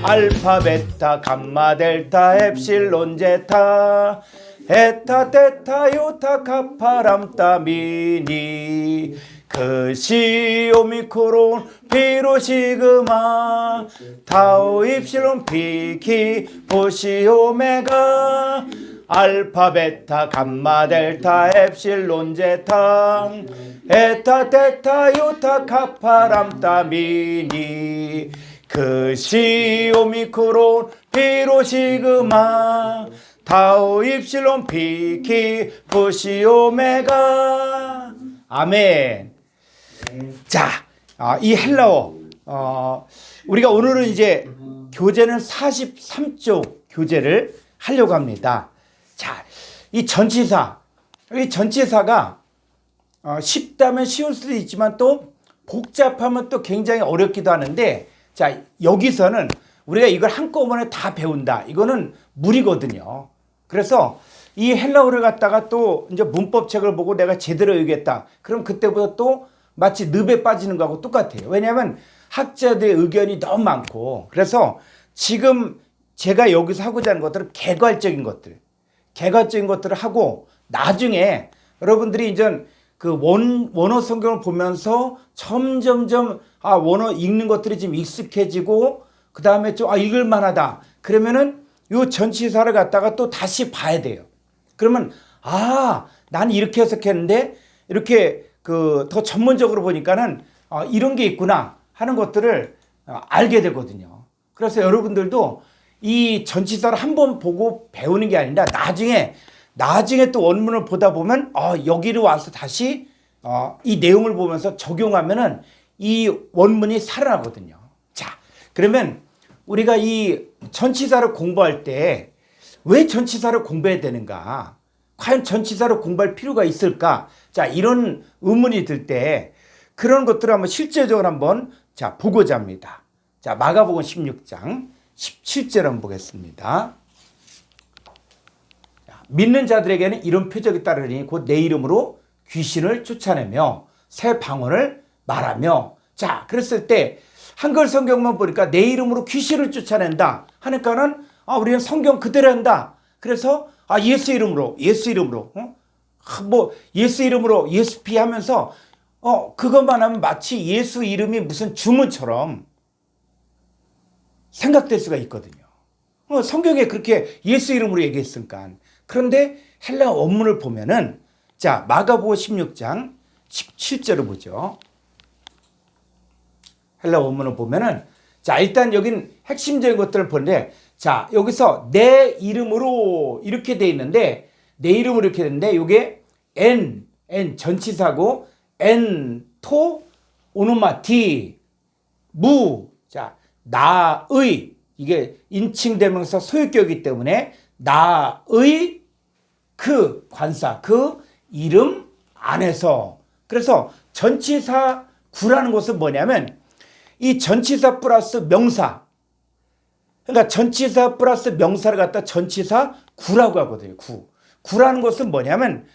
알파 베타 감마 델타 엡실론 제타 에타 테타 요타 카파 람다 미니 그시 오미크론 피로 시그마 타우 입실론 피키 보시 오메가 알파 베타 감마 델타 엡실론 제타 에타 테타 요타 카파 람다 미니 그시 오미크론 피로 시그마 타우 입실론 피키 부시 오메가 아멘. 자, 이 헬라어 우리가 오늘은 이제 교재는 43쪽 교재를 하려고 합니다. 자, 이 전치사가 쉽다면 쉬울 수도 있지만 또 복잡하면 또 굉장히 어렵기도 하는데, 자, 여기서는 우리가 이걸 한꺼번에 다 배운다, 이거는 무리거든요. 그래서 이 헬라어를 갖다가 또 이제 문법책을 보고 내가 제대로 외우겠다, 그럼 그때부터 또 마치 늪에 빠지는 거하고 똑같아요. 왜냐하면 학자들의 의견이 너무 많고, 그래서 지금 제가 여기서 하고자 하는 것들은 개괄적인 것들을 하고, 나중에 여러분들이 이제 그 원어 성경을 보면서 점점점 원어 읽는 것들이 좀 익숙해지고, 그 다음에 좀 읽을만하다 그러면은 요 전치사를 갖다가 또 다시 봐야 돼요. 그러면 난 이렇게 해석했는데 이렇게 그 더 전문적으로 보니까는 이런 게 있구나 하는 것들을 알게 되거든요. 그래서 여러분들도 이 전치사를 한번 보고 배우는 게 아니라 나중에 또 원문을 보다 보면 여기로 와서 다시 이 내용을 보면서 적용하면은 이 원문이 살아나거든요. 자, 그러면 우리가 이 전치사를 공부할 때 왜 전치사를 공부해야 되는가? 과연 전치사를 공부할 필요가 있을까? 자, 이런 의문이 들 때 그런 것들을 한번 실제적으로 한번 보고자 합니다. 자, 마가복음 16장 17절 한번 보겠습니다. 믿는 자들에게는 이런 표적이 따르니 곧 내 이름으로 귀신을 쫓아내며 새 방언을 말하며. 자, 그랬을 때 한글 성경만 보니까 내 이름으로 귀신을 쫓아낸다 하니까는 우리는 성경 그대로 한다. 그래서 예수 이름으로 예수 이름으로 예수피 하면서 그것만 하면 마치 예수 이름이 무슨 주문처럼 생각될 수가 있거든요. 성경에 그렇게 예수 이름으로 얘기했으니까. 그런데 헬라 원문을 보면은, 자, 마가복음 16장 17절을 보죠. 헬라 원문을 보면은, 자, 일단 여긴 핵심적인 것들을 보는데, 자, 여기서 내 이름으로 이렇게 돼 있는데, 내 이름으로 이렇게 되는데, 요게 N 전치사고, N 오노마티 무, 자, 나의, 이게 인칭대명사 소유격이기 때문에 나의 그 관사, 그 이름 안에서. 그래서 전치사 구라는 것은 뭐냐면 이 전치사 플러스 명사, 그러니까 전치사 플러스 명사를 갖다 전치사 구라고 하거든요. 구라는 것은 뭐냐면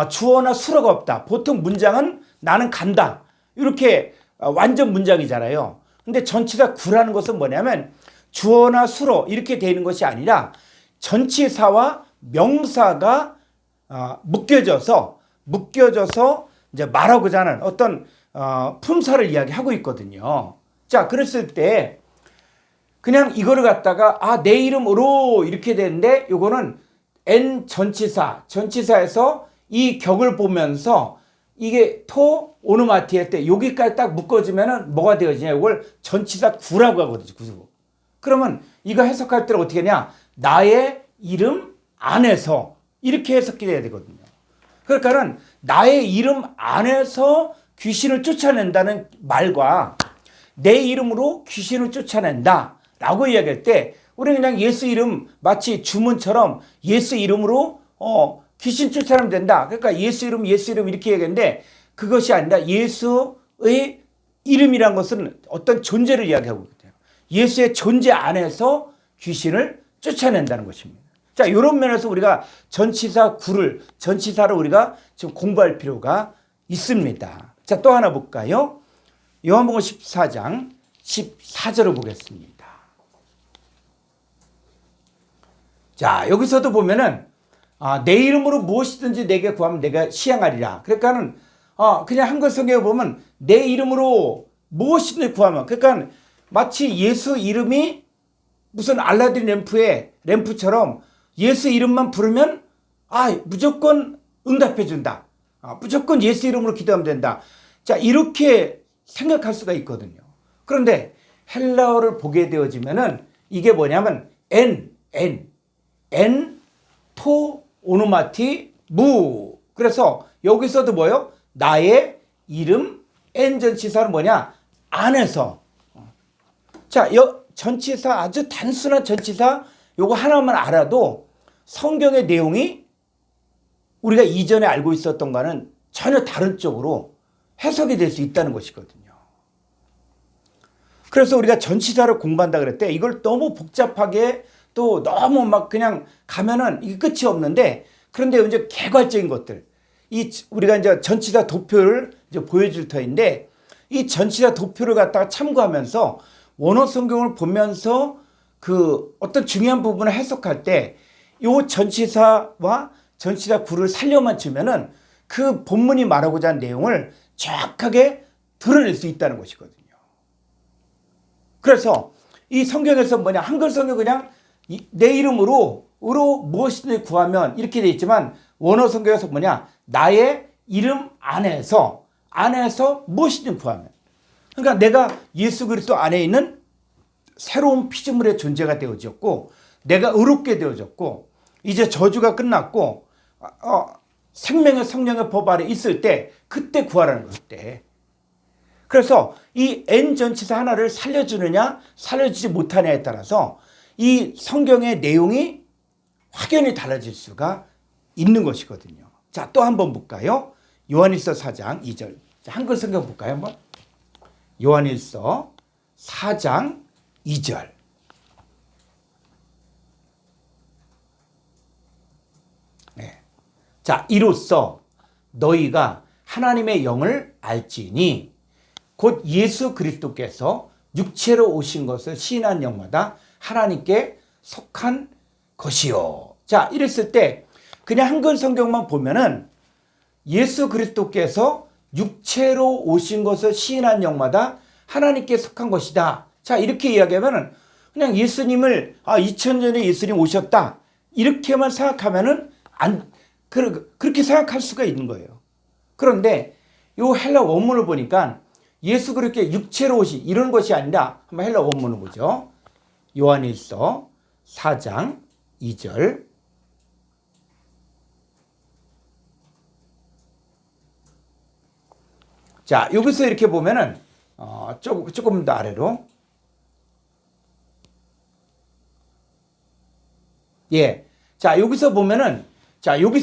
주어나 수어가 없다. 보통 문장은 나는 간다, 이렇게 완전 문장이잖아요. 근데 전치사 구라는 것은 뭐냐면 주어나 수어 이렇게 되는 것이 아니라 전치사와 명사가 묶여져서 이제 말하고자 하는 어떤 품사를 이야기하고 있거든요. 자, 그랬을 때 그냥 이거를 갖다가 내 이름으로 이렇게 되는데, 요거는 N 전치사에서 이 격을 보면서 이게 오노마티 할 때 여기까지 딱 묶어주면은 뭐가 되어지냐, 이걸 전치사 구라고 하거든요. 구수. 그러면 이거 해석할 때는 어떻게 하냐, 나의 이름 안에서 이렇게 해석이 돼야 되거든요. 그러니까는 나의 이름 안에서 귀신을 쫓아낸다는 말과 내 이름으로 귀신을 쫓아낸다 라고 이야기할 때, 우리는 그냥 예수 이름, 마치 주문처럼 예수 이름으로 귀신 쫓아내면 된다, 그러니까 예수 이름 이렇게 얘기하는데, 그것이 아니라 예수의 이름이란 것은 어떤 존재를 이야기하고 있거든요. 예수의 존재 안에서 귀신을 쫓아낸다는 것입니다. 자, 이런 면에서 우리가 전치사를 우리가 지금 공부할 필요가 있습니다. 자, 또 하나 볼까요? 요한복음 14장 14절을 보겠습니다. 자, 여기서도 보면은 내 이름으로 무엇이든지 내게 구하면 내가 시행하리라. 그러니까는 그냥 한글 성경에 보면 내 이름으로 무엇이든지 구하면, 그러니까 마치 예수 이름이 무슨 알라딘 램프처럼 예수 이름만 부르면 무조건 응답해 준다. 무조건 예수 이름으로 기도하면 된다. 자, 이렇게 생각할 수가 있거든요. 그런데 헬라어를 보게 되어지면은 이게 뭐냐면 토 오노마티 무. 그래서 여기서도 뭐요? 나의 이름 전치사는 뭐냐? 안에서. 자, 전치사, 아주 단순한 전치사 요거 하나만 알아도 성경의 내용이 우리가 이전에 알고 있었던 거는 전혀 다른 쪽으로 해석이 될 수 있다는 것이거든요. 그래서 우리가 전치사를 공부한다 그럴 때 이걸 너무 복잡하게 또 너무 막 그냥 가면은 이게 끝이 없는데, 그런데 이제 개괄적인 것들, 우리가 이제 전치사 도표를 이제 보여줄 터인데, 이 전치사 도표를 갖다가 참고하면서 원어 성경을 보면서 그 어떤 중요한 부분을 해석할 때 이 전치사와 전치사 구를 살려만 주면은 그 본문이 말하고자 하는 내용을 정확하게 드러낼 수 있다는 것이거든요. 그래서 이 성경에서 뭐냐, 한글 성경 그냥 내 이름으로 무엇이든지 구하면 이렇게 돼 있지만, 원어 성경에서 뭐냐, 나의 이름 안에서 무엇이든 구하면, 그러니까 내가 예수 그리스도 안에 있는 새로운 피조물의 존재가 되어졌고, 내가 의롭게 되어졌고, 이제 저주가 끝났고 생명의 성령의 법 아래 있을 때 그때 구하라는 거예요. 그때. 그래서 이 전치사 하나를 살려주느냐 살려주지 못하냐에 따라서 이 성경의 내용이 확연히 달라질 수가 있는 것이거든요. 자, 또 한번 볼까요? 요한일서 4장 2절. 자, 한글 성경 볼까요? 한번. 요한일서 4장 2절. 네. 자, 이로써 너희가 하나님의 영을 알지니 곧 예수 그리스도께서 육체로 오신 것을 시인한 영마다 하나님께 속한 것이요. 자, 이랬을 때 그냥 한글 성경만 보면은 예수 그리스도께서 육체로 오신 것을 시인한 영마다 하나님께 속한 것이다. 자, 이렇게 이야기하면은 그냥 예수님을 2000년에 예수님 오셨다 이렇게만 생각하면은 그렇게 생각할 수가 있는 거예요. 그런데 이 헬라 원문을 보니까 예수 그렇게 육체로 오신 이런 것이 아니라, 한번 헬라 원문을 보죠. 요한일서 4장 2절. 자, 여기서 이렇게 보면은 조금 더 아래로. 예. 자, 여기서부터 보면은, 자, 요거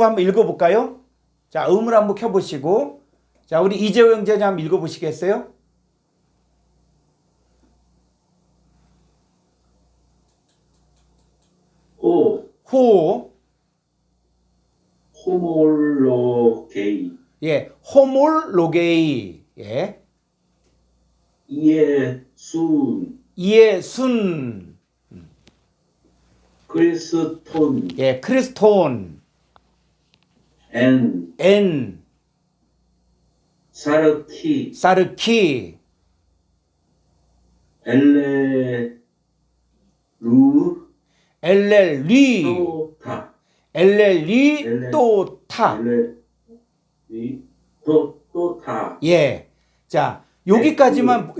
한번 읽어볼까요? 자, 음을 한번 켜보시고, 자, 우리 이재호 형제님 한번 읽어보시겠어요? 호몰로게이. 예, 호몰로게이. 예. 이에순. 크리스톤. 예, 크리스톤. 엔. 사르키. 또타. 예. 자, 여기까지만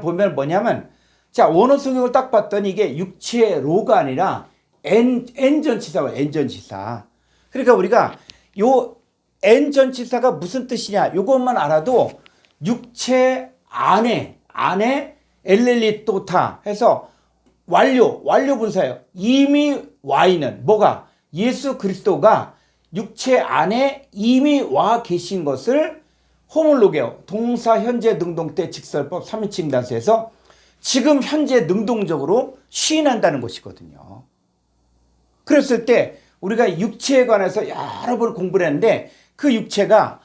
보면 뭐냐면, 자, 원어 성경을 딱 봤더니 이게 육체로가 아니라 전치사가 전치사. 그러니까 우리가 요 전치사가 무슨 뜻이냐, 요것만 알아도 육체 안에 엘렐리또타 해서 완료 분사예요. 이미 와 있는 뭐가, 예수 그리스도가 육체 안에 이미 와 계신 것을 호몰로게오, 동사 현재 능동태 직설법 3인칭 단수에서 지금 현재 능동적으로 시인한다는 것이거든요. 그랬을 때 우리가 육체에 관해서 여러 번 공부를 했는데, 그 육체가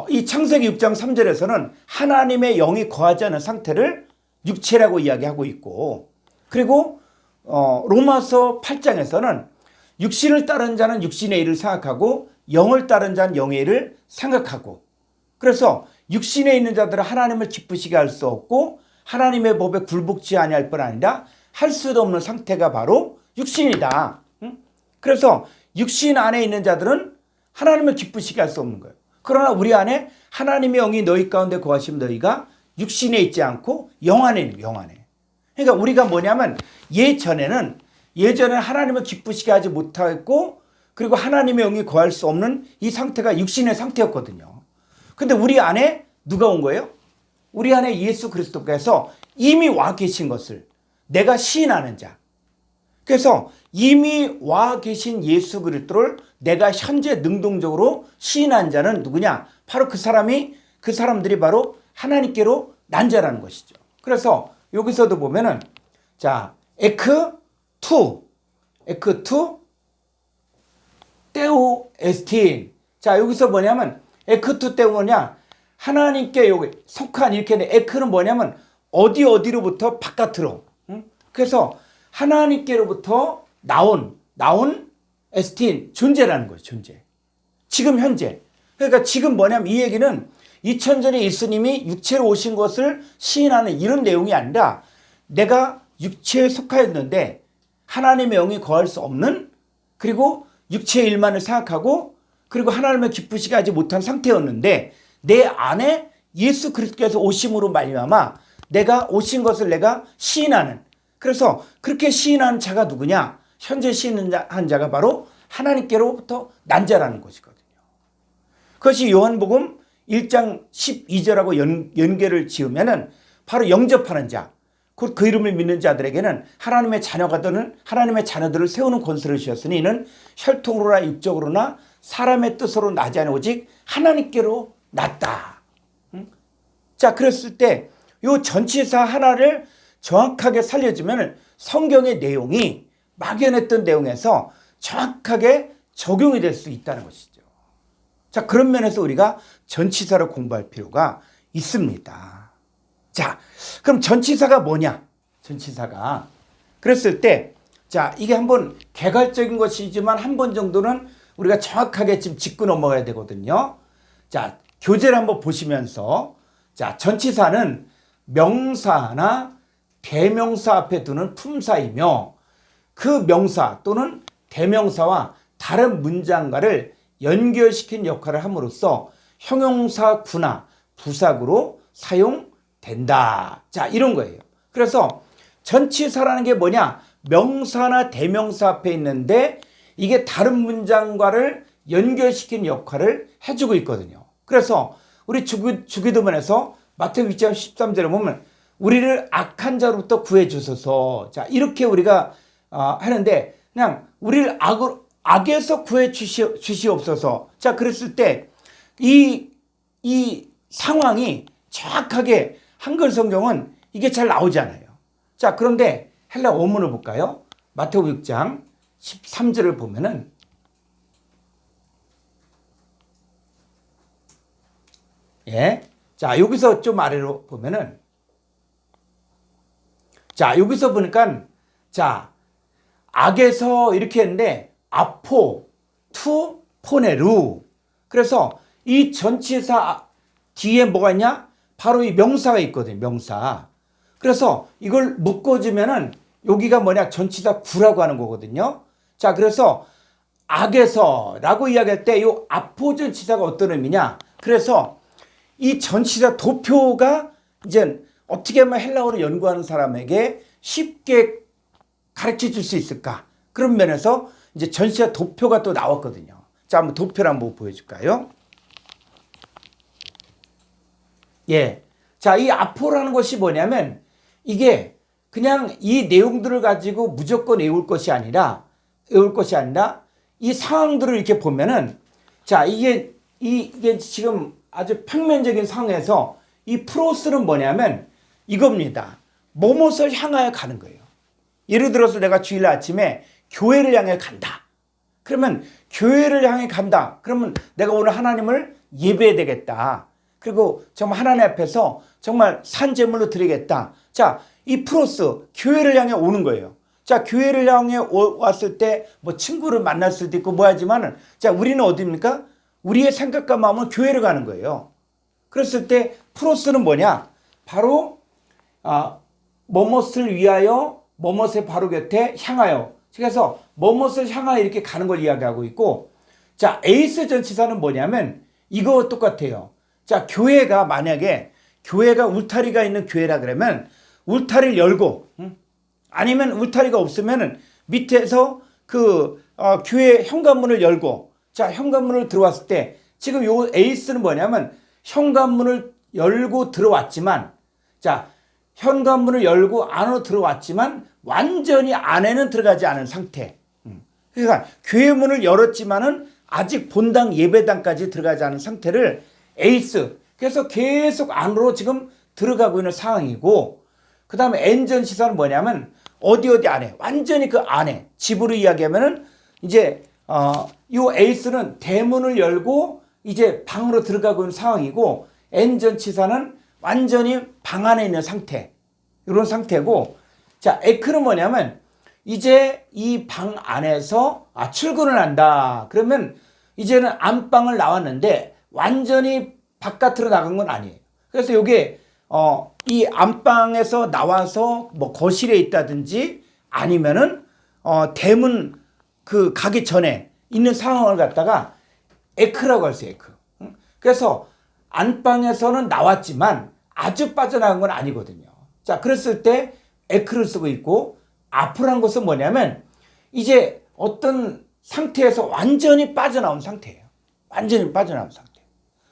이 창세기 6장 3절에서는 하나님의 영이 거하지 않은 상태를 육체라고 이야기하고 있고, 그리고 로마서 8장에서는 육신을 따른 자는 육신의 일을 생각하고 영을 따른 자는 영의 일을 생각하고, 그래서 육신에 있는 자들은 하나님을 기쁘시게 할 수 없고 하나님의 법에 굴복지 아니할 뿐 아니라 할 수도 없는 상태가 바로 육신이다. 그래서 육신 안에 있는 자들은 하나님을 기쁘시게 할 수 없는 거예요. 그러나 우리 안에 하나님의 영이 너희 가운데 거하시면 너희가 육신에 있지 않고 영 안에 있는, 영 안에. 그러니까 우리가 뭐냐면 예전에는 하나님을 기쁘시게 하지 못하고, 그리고 하나님의 영이 거할 수 없는 이 상태가 육신의 상태였거든요. 근데 우리 안에 누가 온 거예요? 우리 안에 예수 그리스도께서 이미 와 계신 것을 내가 시인하는 자. 그래서 이미 와 계신 예수 그리스도를 내가 현재 능동적으로 시인한 자는 누구냐? 바로 그 사람들이 바로 하나님께로 난 자라는 것이죠. 그래서 여기서도 보면은, 자, 에크 투 테오 에스틴. 자, 여기서 뭐냐면 에크 투 테오 뭐냐? 하나님께 여기 속한, 이렇게 에크는 뭐냐면 어디로부터 바깥으로. 그래서 하나님께로부터 나온 에스틴, 존재라는 거예요. 존재. 지금 현재. 그러니까 지금 뭐냐면 이 얘기는 2000전에 예수님이 육체로 오신 것을 시인하는 이런 내용이 아니라, 내가 육체에 속하였는데 하나님의 영이 거할 수 없는, 그리고 육체의 일만을 생각하고, 그리고 하나님을 기쁘시게 하지 못한 상태였는데 내 안에 예수 그리스도께서 오심으로 말미암아 내가 오신 것을 내가 시인하는, 그래서 그렇게 시인하는 자가 누구냐? 현재 시인한 자가 바로 하나님께로부터 난 자라는 것이거든요. 그것이 요한복음 1장 12절하고 연계를 지으면은 바로 영접하는 자, 곧 그 이름을 믿는 자들에게는 하나님의 자녀들을 세우는 권세를 주셨으니 이는 혈통으로나 육적으로나 사람의 뜻으로 나지 않아 오직 하나님께로 났다. 자, 그랬을 때 이 전치사 하나를 정확하게 살려주면 성경의 내용이 막연했던 내용에서 정확하게 적용이 될 수 있다는 것이죠. 자, 그런 면에서 우리가 전치사를 공부할 필요가 있습니다. 자, 그럼 전치사가 뭐냐? 전치사가. 그랬을 때, 자, 이게 한번 개괄적인 것이지만 한 번 정도는 우리가 정확하게 지금 짚고 넘어가야 되거든요. 자, 교재를 한번 보시면서, 자, 전치사는 명사나 대명사 앞에 두는 품사이며 그 명사 또는 대명사와 다른 문장과를 연결시킨 역할을 함으로써 형용사 구나 부사구로 사용된다. 자, 이런 거예요. 그래서 전치사라는 게 뭐냐? 명사나 대명사 앞에 있는데 이게 다른 문장과를 연결시킨 역할을 해주고 있거든요. 그래서 우리 주기도문에서 마태복음 6장 13절에 보면 우리를 악한 자로부터 구해 주소서. 자, 이렇게 우리가 하는데 그냥 우리를 악에서 구해 주시옵소서. 자, 그랬을 때 이 상황이 정확하게 한글 성경은 이게 잘 나오지 않아요. 자, 그런데 헬라 원문을 볼까요? 마태복음 6장 13절을 보면은, 예. 자, 여기서 좀 아래로 보면은, 자, 여기서 보니까, 자, 악에서 이렇게 했는데, 아포, 투, 포네루. 그래서 이 전치사 뒤에 뭐가 있냐? 바로 이 명사가 있거든요, 명사. 그래서 이걸 묶어주면은, 여기가 뭐냐? 전치사 구라고 하는 거거든요. 자, 그래서 악에서 라고 이야기할 때 이 아포 전치사가 어떤 의미냐? 그래서 이 전치사 도표가 이제 어떻게 하면 헬라어를 연구하는 사람에게 쉽게 가르쳐 줄 수 있을까? 그런 면에서 이제 전치사 도표가 또 나왔거든요. 자, 한번 도표를 한번 보여줄까요? 예. 자, 이 아포라는 것이 뭐냐면 이게 그냥 이 내용들을 가지고 무조건 외울 것이 아니라 이 상황들을 이렇게 보면은, 자, 이게 지금 아주 평면적인 상황에서 이 프로스는 뭐냐면 이겁니다. 뭐뭇을 향하여 가는 거예요. 예를 들어서 내가 주일 아침에 교회를 향해 간다. 그러면 교회를 향해 간다. 그러면 내가 오늘 하나님을 예배해야 되겠다. 그리고 정말 하나님 앞에서 정말 산 제물로 드리겠다. 자, 이 프로스, 교회를 향해 오는 거예요. 자, 교회를 향해 왔을 때 뭐 친구를 만날 수도 있고 뭐 하지만은 자, 우리는 어디입니까? 우리의 생각과 마음은 교회를 가는 거예요. 그랬을 때 프로스는 뭐냐? 바로 뭐뭇을 위하여 뭐뭇의 바로 곁에 향하여. 그래서 뭐뭇을 향하여 이렇게 가는 걸 이야기하고 있고, 자, 에이스 전치사는 뭐냐면 이거 똑같아요. 자, 교회가 만약에 교회가 울타리가 있는 교회라 그러면 울타리를 열고, 아니면 울타리가 없으면은 밑에서 그 교회 현관문을 열고, 자, 현관문을 들어왔을 때 지금 요 에이스는 뭐냐면 현관문을 열고 들어왔지만, 자, 현관문을 열고 안으로 들어왔지만 완전히 안에는 들어가지 않은 상태. 그러니까 교회 문을 열었지만은 아직 본당 예배당까지 들어가지 않은 상태를 에이스. 그래서 계속 안으로 지금 들어가고 있는 상황이고, 그 다음에 엔전 시사는 뭐냐면 어디 안에, 완전히 그 안에, 집으로 이야기하면은 이제 요 에이스는 대문을 열고 이제 방으로 들어가고 있는 상황이고, 엔전 치사는 완전히 방 안에 있는 상태, 이런 상태고, 자, 에크는 뭐냐면 이제 이 방 안에서 출근을 한다. 그러면 이제는 안방을 나왔는데 완전히 바깥으로 나간 건 아니에요. 그래서 이게 이 안방에서 나와서 뭐 거실에 있다든지 아니면은 대문 그 가기 전에 있는 상황을 갖다가 에크라고 할 수 있어요. 에크. 그래서 안방에서는 나왔지만 아주 빠져나간 건 아니거든요. 자, 그랬을 때 에크를 쓰고 있고, 아프란 것은 뭐냐면 이제 어떤 상태에서 완전히 빠져나온 상태예요. 완전히 빠져나온 상태.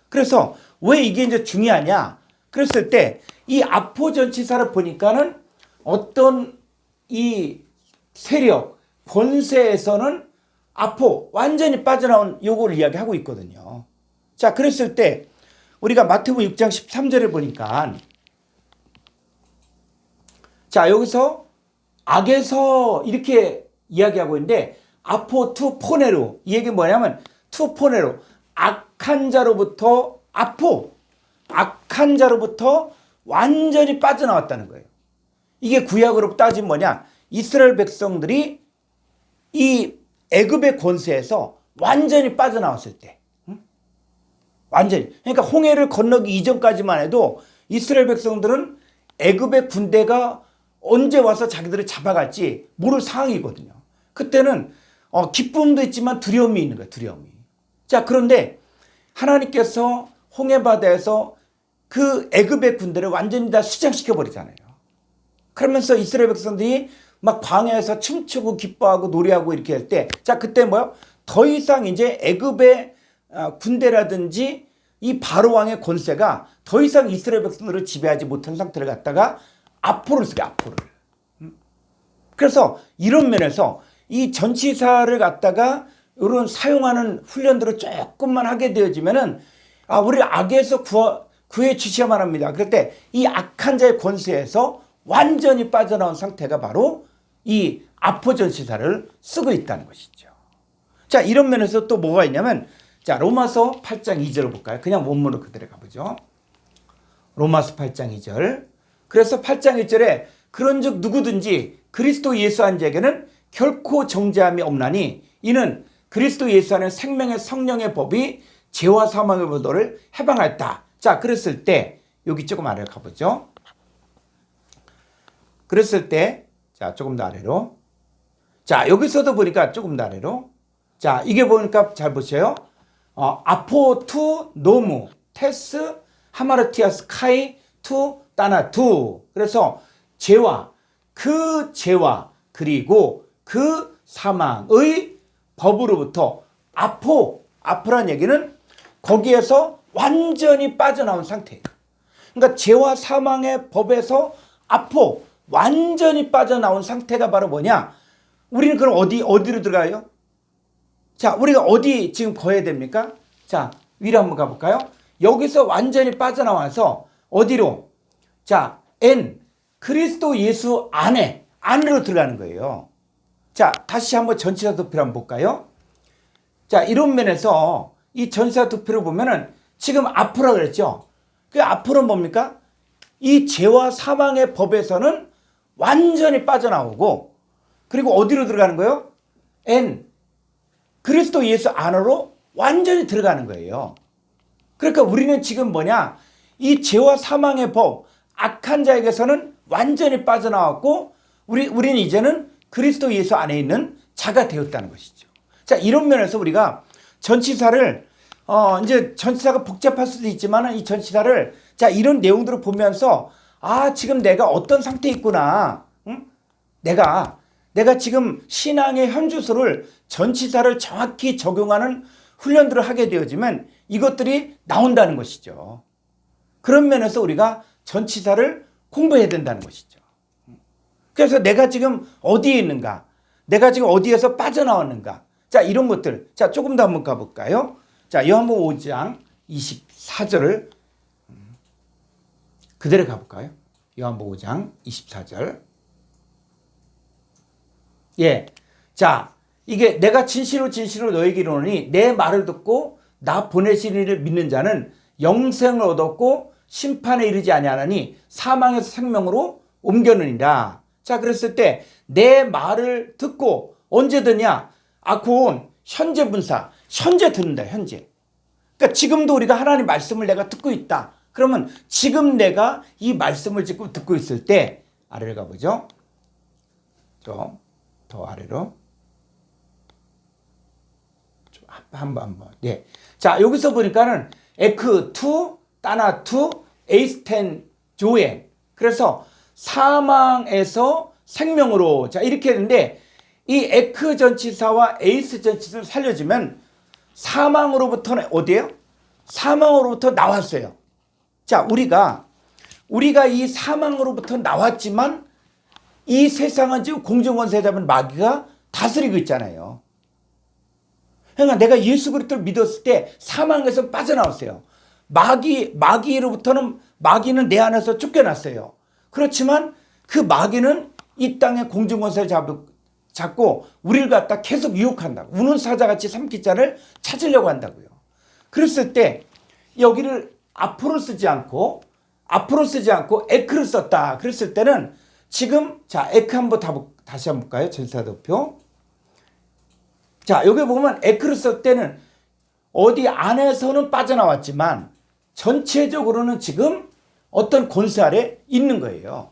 그래서 왜 이게 이제 중요하냐? 그랬을 때 이 아포 전치사를 보니까는 어떤 이 세력, 권세에서는 아포, 완전히 빠져나온 요거를 이야기하고 있거든요. 자, 그랬을 때 우리가 마태복음 6장 13절에 보니까, 자, 여기서 악에서 이렇게 이야기하고 있는데, 아포 투 포네로, 이 얘기 뭐냐면 투 포네로, 악한 자로부터 아포, 악한 자로부터 완전히 빠져나왔다는 거예요. 이게 구약으로 따지면 뭐냐? 이스라엘 백성들이 이 애굽의 권세에서 완전히 빠져나왔을 때, 완전히. 그러니까 홍해를 건너기 이전까지만 해도 이스라엘 백성들은 애굽의 군대가 언제 와서 자기들을 잡아갈지 모를 상황이거든요. 그때는 기쁨도 있지만 두려움이 있는 거예요. 두려움이. 자, 그런데 하나님께서 홍해바다에서 그 애굽의 군대를 완전히 다 수장시켜 버리잖아요. 그러면서 이스라엘 백성들이 막 광야에서 춤추고 기뻐하고 노래하고 이렇게 할 때, 자, 그때 뭐요? 더 이상 이제 애굽의 군대라든지 이 바로 왕의 권세가 더 이상 이스라엘 백성들을 지배하지 못한 상태를 갖다가 아포를 쓰게, 아포를. 그래서 이런 면에서 이 전치사를 갖다가 이런 사용하는 훈련들을 조금만 하게 되어지면은 우리 악에서 구해 주셔야만 합니다. 그럴 때 이 악한 자의 권세에서 완전히 빠져나온 상태가 바로 이 아포 전치사를 쓰고 있다는 것이죠. 자, 이런 면에서 또 뭐가 있냐면, 자, 로마서 8장 2절을 볼까요? 그냥 원문으로 그대로 가보죠. 로마서 8장 2절. 그래서 8장 1절에 그런즉 누구든지 그리스도 예수 한 자에게는 결코 정죄함이 없나니 이는 그리스도 예수 안에 생명의 성령의 법이 죄와 사망의 보도를 해방했다. 자, 그랬을 때 여기 조금 아래로 가보죠. 그랬을 때, 자, 조금 더 아래로. 자, 여기서도 보니까 조금 더 아래로. 자, 이게 보니까 잘 보세요. 아포 투 노무 테스 하마르티아스 카이 투 따나 투. 그래서 죄와 그리고 그 사망의 법으로부터 아포란 얘기는 거기에서 완전히 빠져나온 상태예요. 그러니까 죄와 사망의 법에서 아포, 완전히 빠져나온 상태가 바로 뭐냐? 우리는 그럼 어디로 들어가요? 자, 우리가 어디 지금 거해야 됩니까? 자, 위로 한번 가볼까요? 여기서 완전히 빠져나와서 어디로? 자, 그리스도 예수 안으로 들어가는 거예요. 자, 다시 한번 전치사 도표를 한번 볼까요? 자, 이런 면에서 이 전치사 도표를 보면은 지금 앞으로 그랬죠? 그 앞으로는 뭡니까? 이 죄와 사망의 법에서는 완전히 빠져나오고, 그리고 어디로 들어가는 거예요? N. 그리스도 예수 안으로 완전히 들어가는 거예요. 그러니까 우리는 지금 뭐냐? 이 죄와 사망의 법, 악한 자에게서는 완전히 빠져나왔고 우리는 이제는 그리스도 예수 안에 있는 자가 되었다는 것이죠. 자, 이런 면에서 우리가 전치사를 이제 전치사가 복잡할 수도 있지만 이 전치사를 자, 이런 내용들을 보면서 지금 내가 어떤 상태에 있구나. 응? 내가 지금 신앙의 현주소를 전치사를 정확히 적용하는 훈련들을 하게 되어지면 이것들이 나온다는 것이죠. 그런 면에서 우리가 전치사를 공부해야 된다는 것이죠. 그래서 내가 지금 어디에 있는가? 내가 지금 어디에서 빠져나왔는가? 자, 이런 것들. 자, 조금 더 한번 가볼까요? 자, 요한복음 5장 24절을 그대로 가볼까요? 요한복음 5장 24절. 예. 자, 이게 내가 진실로 너에게 이르노니 내 말을 듣고 나 보내신 이를 믿는 자는 영생을 얻었고 심판에 이르지 아니하나니 사망에서 생명으로 옮겨느니라. 자, 그랬을 때 내 말을 듣고 언제 듣냐? 아쿠온 현재 분사. 현재 듣는다. 현재. 그러니까 지금도 우리가 하나님 말씀을 내가 듣고 있다. 그러면 지금 내가 이 말씀을 듣고 있을 때 아래로 가보죠. 좀 더 아래로. 한번. 네. 자, 여기서 보니까는 에크 투, 따나 투, 에이스텐 조엔. 그래서 사망에서 생명으로. 자, 이렇게 했는데 이 에크 전치사와 에이스 전치사를 살려주면 사망으로부터는 어디예요? 사망으로부터 나왔어요. 자, 우리가 이 사망으로부터 나왔지만 이 세상은 지금 공중권세 잡은 마귀가 다스리고 있잖아요. 그러니까 내가 예수 그리스도를 믿었을 때 사망에서 빠져나왔어요. 마귀는 내 안에서 쫓겨났어요. 그렇지만 그 마귀는 이 땅의 공중권세를 잡고 우리를 갖다 계속 유혹한다고. 우는 사자같이 삼킬 자를 찾으려고 한다고요. 그랬을 때 여기를 앞으로 쓰지 않고 에크를 썼다. 그랬을 때는 지금 자, 에크 한번 다시 한번 볼까요? 전사도표. 자, 여기 보면 에크를 쓸 때는 어디 안에서는 빠져나왔지만 전체적으로는 지금 어떤 권세 아래 있는 거예요.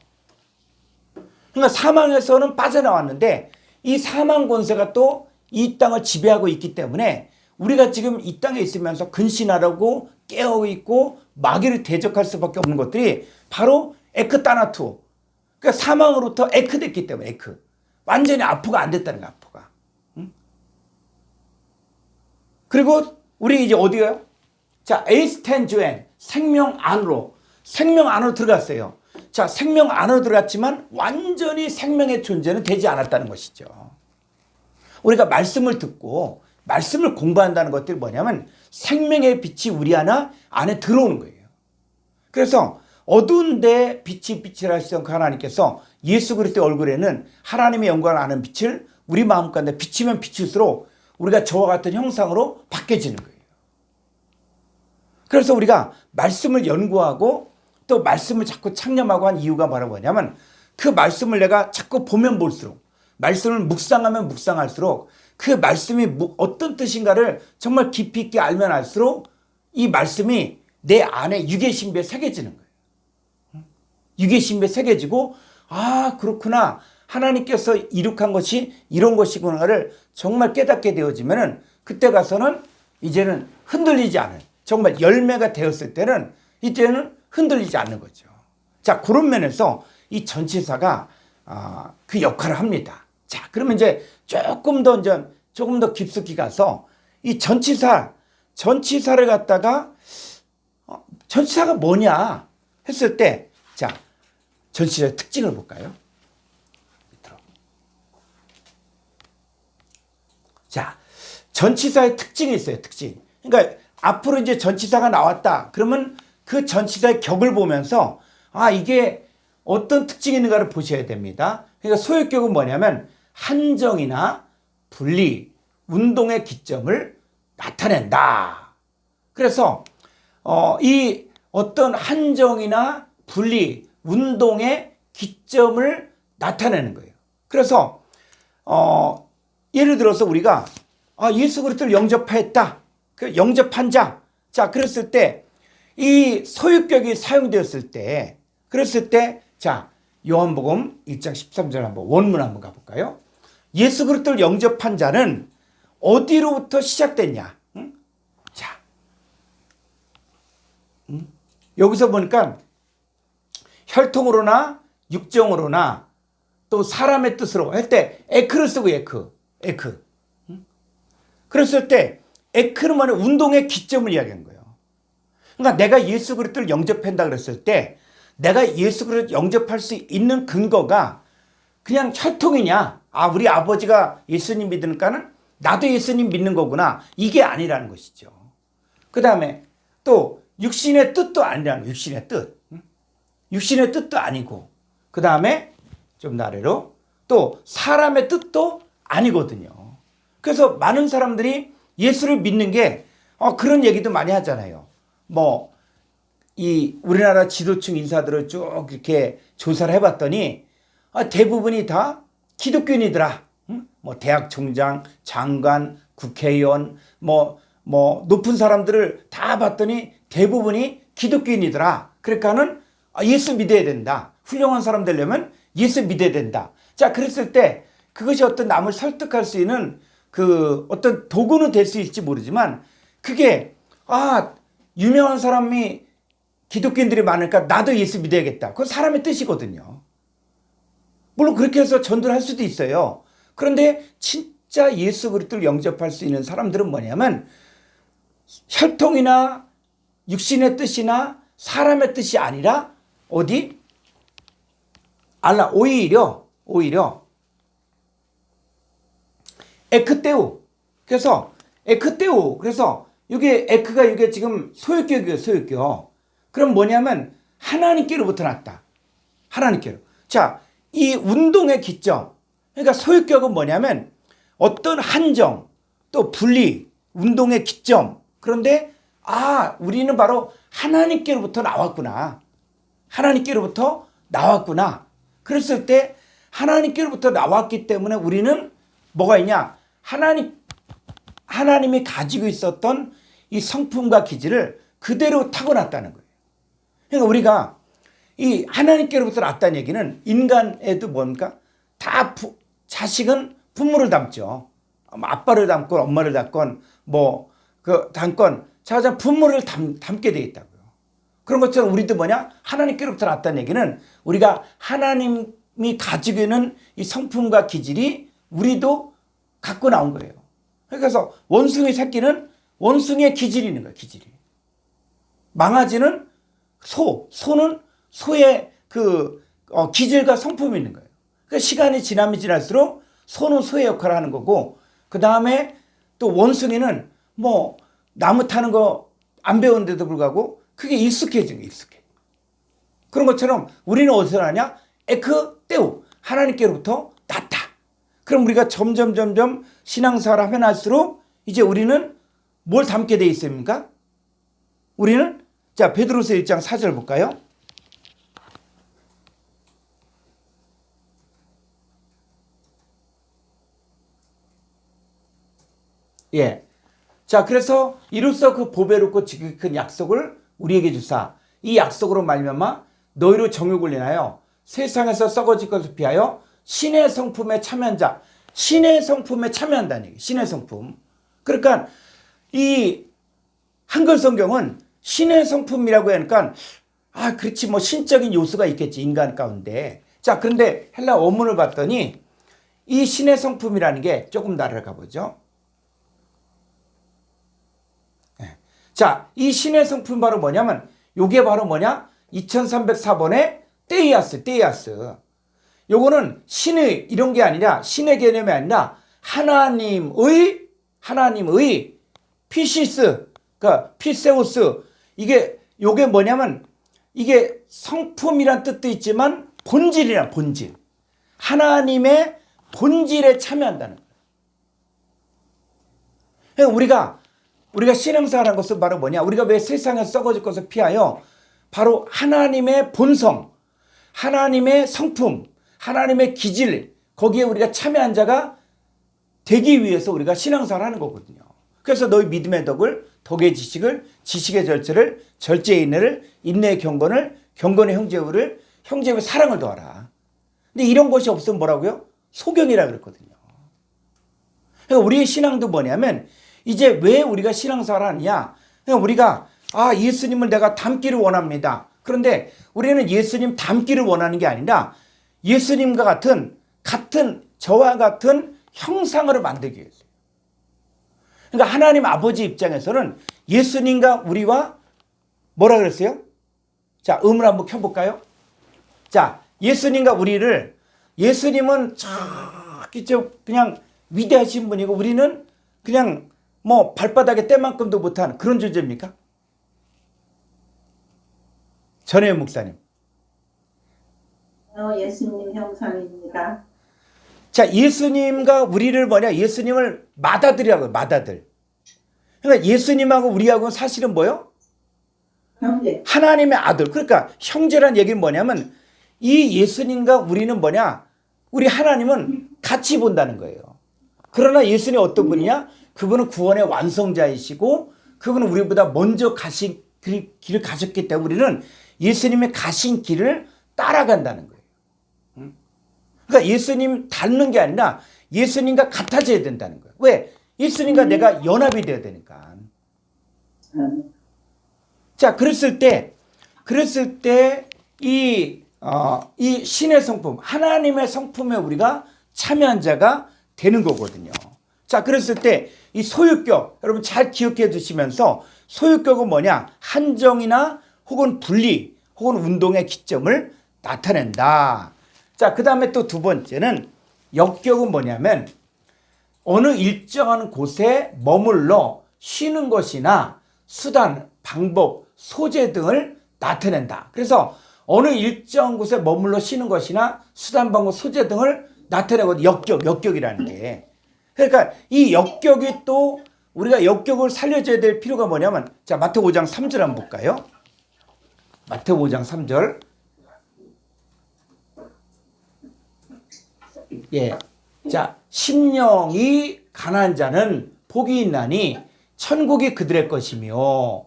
그러니까 사망에서는 빠져나왔는데 이 사망 권세가 또 이 땅을 지배하고 있기 때문에 우리가 지금 이 땅에 있으면서 근신하려고 깨어 있고 마귀를 대적할 수밖에 없는 것들이 바로 에크 따나투. 그러니까 사망으로부터 에크 됐기 때문에 에크. 완전히 아프가 안 됐다는 거야, 아프가. 응? 그리고 우리 이제 어디요? 자, 에이스텐주엔 생명 안으로 들어갔어요. 자, 생명 안으로 들어갔지만 완전히 생명의 존재는 되지 않았다는 것이죠. 우리가 말씀을 듣고 말씀을 공부한다는 것들이 뭐냐면 생명의 빛이 우리 안에 들어오는 거예요. 그래서 어두운데 빛이 하시던 그 하나님께서 예수 그리스도의 얼굴에는 하나님의 영광을 아는 빛을 우리 마음 가운데 비치면 비칠수록 우리가 저와 같은 형상으로 바뀌어지는 거예요. 그래서 우리가 말씀을 연구하고 또 말씀을 자꾸 창념하고 한 이유가 바로 뭐냐면 그 말씀을 내가 자꾸 보면 볼수록 말씀을 묵상하면 묵상할수록 그 말씀이 어떤 뜻인가를 정말 깊이 있게 알면 알수록 이 말씀이 내 안에 유계신비에 새겨지는 거예요. 유계신비에 새겨지고 그렇구나. 하나님께서 이룩한 것이 이런 것이구나를 정말 깨닫게 되어지면은 그때 가서는 이제는 흔들리지 않은 정말 열매가 되었을 때는 이제는 흔들리지 않는 거죠. 자, 그런 면에서 이 전치사가 그 역할을 합니다. 자, 그러면 이제 조금 더 깊숙이 가서 이 전치사를 갖다가 전치사가 뭐냐 했을 때 자, 전치사의 특징을 볼까요? 자, 전치사의 특징이 있어요. 특징. 그러니까 앞으로 이제 전치사가 나왔다. 그러면 그 전치사의 격을 보면서 이게 어떤 특징이 있는가를 보셔야 됩니다. 그러니까 소유격은 뭐냐면 한정이나 분리, 운동의 기점을 나타낸다. 그래서 이 어떤 한정이나 분리, 운동의 기점을 나타내는 거예요. 그래서 예를 들어서 우리가 예수 그리스도를 영접했다. 그 영접한 자. 자, 그랬을 때 이 소유격이 사용되었을 때 그랬을 때 자, 요한복음 1장 13절 한번 원문 한번 가볼까요? 예수 그리스도를 영접한 자는 어디로부터 시작됐냐? 응? 자, 여기서 보니까 혈통으로나 육정으로나 또 사람의 뜻으로 할 때 에크를 쓰고 에크. 그랬을 때 에크는 뭐냐? 운동의 기점을 이야기한 거예요. 그러니까 내가 예수 그리스도를 영접한다 그랬을 때 내가 예수 그리스도를 영접할 수 있는 근거가 그냥 혈통이냐? 우리 아버지가 예수님 믿으니까는 나도 예수님 믿는 거구나. 이게 아니라는 것이죠. 그 다음에 또 육신의 뜻도 아니라는 거예요. 육신의 뜻. 육신의 뜻도 아니고 그 다음에 좀 아래로 또 사람의 뜻도 아니거든요. 그래서 많은 사람들이 예수를 믿는 게 그런 얘기도 많이 하잖아요. 뭐 이 우리나라 지도층 인사들을 쭉 이렇게 조사를 해봤더니 대부분이 다 기독교인이더라. 뭐 대학 총장, 장관, 국회의원, 뭐 높은 사람들을 다 봤더니 대부분이 기독교인이더라. 그러니까는 예수 믿어야 된다. 훌륭한 사람 되려면 예수 믿어야 된다. 자, 그랬을 때 그것이 어떤 남을 설득할 수 있는 그 어떤 도구는 될 수 있을지 모르지만 그게 유명한 사람이 기독교인들이 많으니까 나도 예수 믿어야겠다. 그건 사람의 뜻이거든요. 물론 그렇게 해서 전도를 할 수도 있어요. 그런데 진짜 예수 그리스도를 영접할 수 있는 사람들은 뭐냐면 혈통이나 육신의 뜻이나 사람의 뜻이 아니라 오히려 에크테오. 그래서 에크테오. 그래서 이게 지금 소유격이에요. 소유격. 그럼 뭐냐면 하나님께로부터 났다. 하나님께로. 자, 이 운동의 기점. 그러니까 소유격은 뭐냐면 어떤 한정 또 분리 운동의 기점. 그런데 우리는 바로 하나님께로부터 나왔구나. 하나님께로부터 나왔구나. 그랬을 때 하나님께로부터 나왔기 때문에 우리는 뭐가 있냐? 하나님이 가지고 있었던 이 성품과 기질을 그대로 타고났다는 거예요. 그러니까 우리가 이 하나님께로부터 났다는 얘기는 인간에도 뭡니까? 다 자식은 부모를 닮죠. 아빠를 닮건 엄마를 닮건 닮건 자 부모를 닮게 돼 있다고요. 그런 것처럼 우리도 뭐냐? 하나님께로부터 났다는 얘기는 우리가 하나님이 가지고 있는 이 성품과 기질이 우리도 갖고 나온 거예요. 그래서 원숭이 새끼는 원숭이의 기질이 있는 거예요. 기질이. 망아지는 소는 소의 기질과 성품이 있는 거예요. 그러니까 시간이 지나면 지날수록 소는 소의 역할을 하는 거고 그 다음에 또 원숭이는 나무 타는 거 안 배웠는데도 불구하고 그게 익숙해지는 거예요. 익숙해. 그런 것처럼 우리는 어디서 나냐? 에크테오. 하나님께로부터 났다. 그럼 우리가 점점 신앙생활을 하면 할수록 이제 우리는 뭘 담게 돼 있습니까? 우리는 자 베드로서 1장 4절 볼까요? 예. 자 그래서 이로써 그 보배롭고 지극히 큰 약속을 우리에게 주사 이 약속으로 말미암아 너희로 정욕을 인하여 세상에서 썩어질 것을 피하여 신의 성품에 참여한 자. 신의 성품에 참여한다는 얘기예요. 신의 성품. 그러니까 이 한글 성경은 신의 성품이라고 하니까 그렇지 신적인 요소가 있겠지 인간 가운데. 자 그런데 헬라 원문을 봤더니 이 신의 성품이라는 게 조금 나를 가보죠. 자, 이 신의 성품 바로 뭐냐면 요게 바로 뭐냐? 2304번의 테이아스. 요거는 신의 이런 게 아니라 신의 개념이 아니라 하나님의 피시스, 그러니까 피세우스. 요게 뭐냐면 이게 성품이란 뜻도 있지만 본질이란 본질. 하나님의 본질에 참여한다는 거예요. 그러니까 우리가 신앙생활한 것은 바로 뭐냐? 우리가 왜 세상에 썩어질 것을 피하여 바로 하나님의 본성, 하나님의 성품, 하나님의 기질 거기에 우리가 참여한 자가 되기 위해서 우리가 신앙생활을 하는 거거든요. 그래서 너희 믿음의 덕을, 덕의 지식을, 지식의 절제를, 절제의 인내를, 인내의 경건을, 경건의 형제를, 형제의 사랑을 더하라. 근데 이런 것이 없으면 뭐라고요? 소경이라 그랬거든요. 그러니까 우리의 신앙도 뭐냐면 이제 왜 우리가 신앙생활을 하느냐? 그러니까 우리가 예수님을 내가 닮기를 원합니다. 그런데 우리는 예수님 닮기를 원하는 게 아니라 예수님과 같은 저와 같은 형상을 만들기 위해서. 그러니까 하나님 아버지 입장에서는 예수님과 우리와 뭐라 그랬어요? 자, 음을 한번 켜볼까요? 자, 예수님과 우리를, 예수님은 그냥 위대하신 분이고 우리는 그냥 뭐 발바닥에 때만큼도 못한 그런 존재입니까? 전혜연 목사님. 예수님 형상입니다. 자, 예수님과 우리를 뭐냐? 예수님을 맏아들이라고요. 맏아들. 그러니까 예수님하고 우리하고는 사실은 뭐요? 형제. 하나님의 아들. 그러니까 형제란 얘기는 뭐냐면 이 예수님과 우리는 뭐냐? 우리 하나님은 같이 본다는 거예요. 그러나 예수님 어떤 분이냐? 그분은 구원의 완성자이시고 그분은 우리보다 먼저 가신 길을 가셨기 때문에 우리는 예수님의 가신 길을 따라간다는 거예요. 그러니까 예수님 닮는 게 아니라 예수님과 같아져야 된다는 거예요. 왜? 예수님과 내가 연합이 되어야 되니까. 자, 그랬을 때 이 신의 성품, 하나님의 성품에 우리가 참여한 자가 되는 거거든요. 자, 그랬을 때 이 소유격, 여러분 잘 기억해 두시면서 소유격은 뭐냐? 한정이나 혹은 분리, 혹은 운동의 기점을 나타낸다. 자, 그 다음에 또 두 번째는 역격은 뭐냐면 어느 일정한 곳에 머물러 쉬는 것이나 수단, 방법, 소재 등을 나타낸다. 그래서 어느 일정한 곳에 머물러 쉬는 것이나 수단, 방법, 소재 등을 나타내거든요. 역격이라는 게. 그러니까 이 역격이 또 우리가 역격을 살려줘야 될 필요가 뭐냐면 자, 마태복음 5장 3절 한번 볼까요? 마태복음 5장 3절. 예. 자, 심령이 가난한 자는 복이 있나니 천국이 그들의 것이며.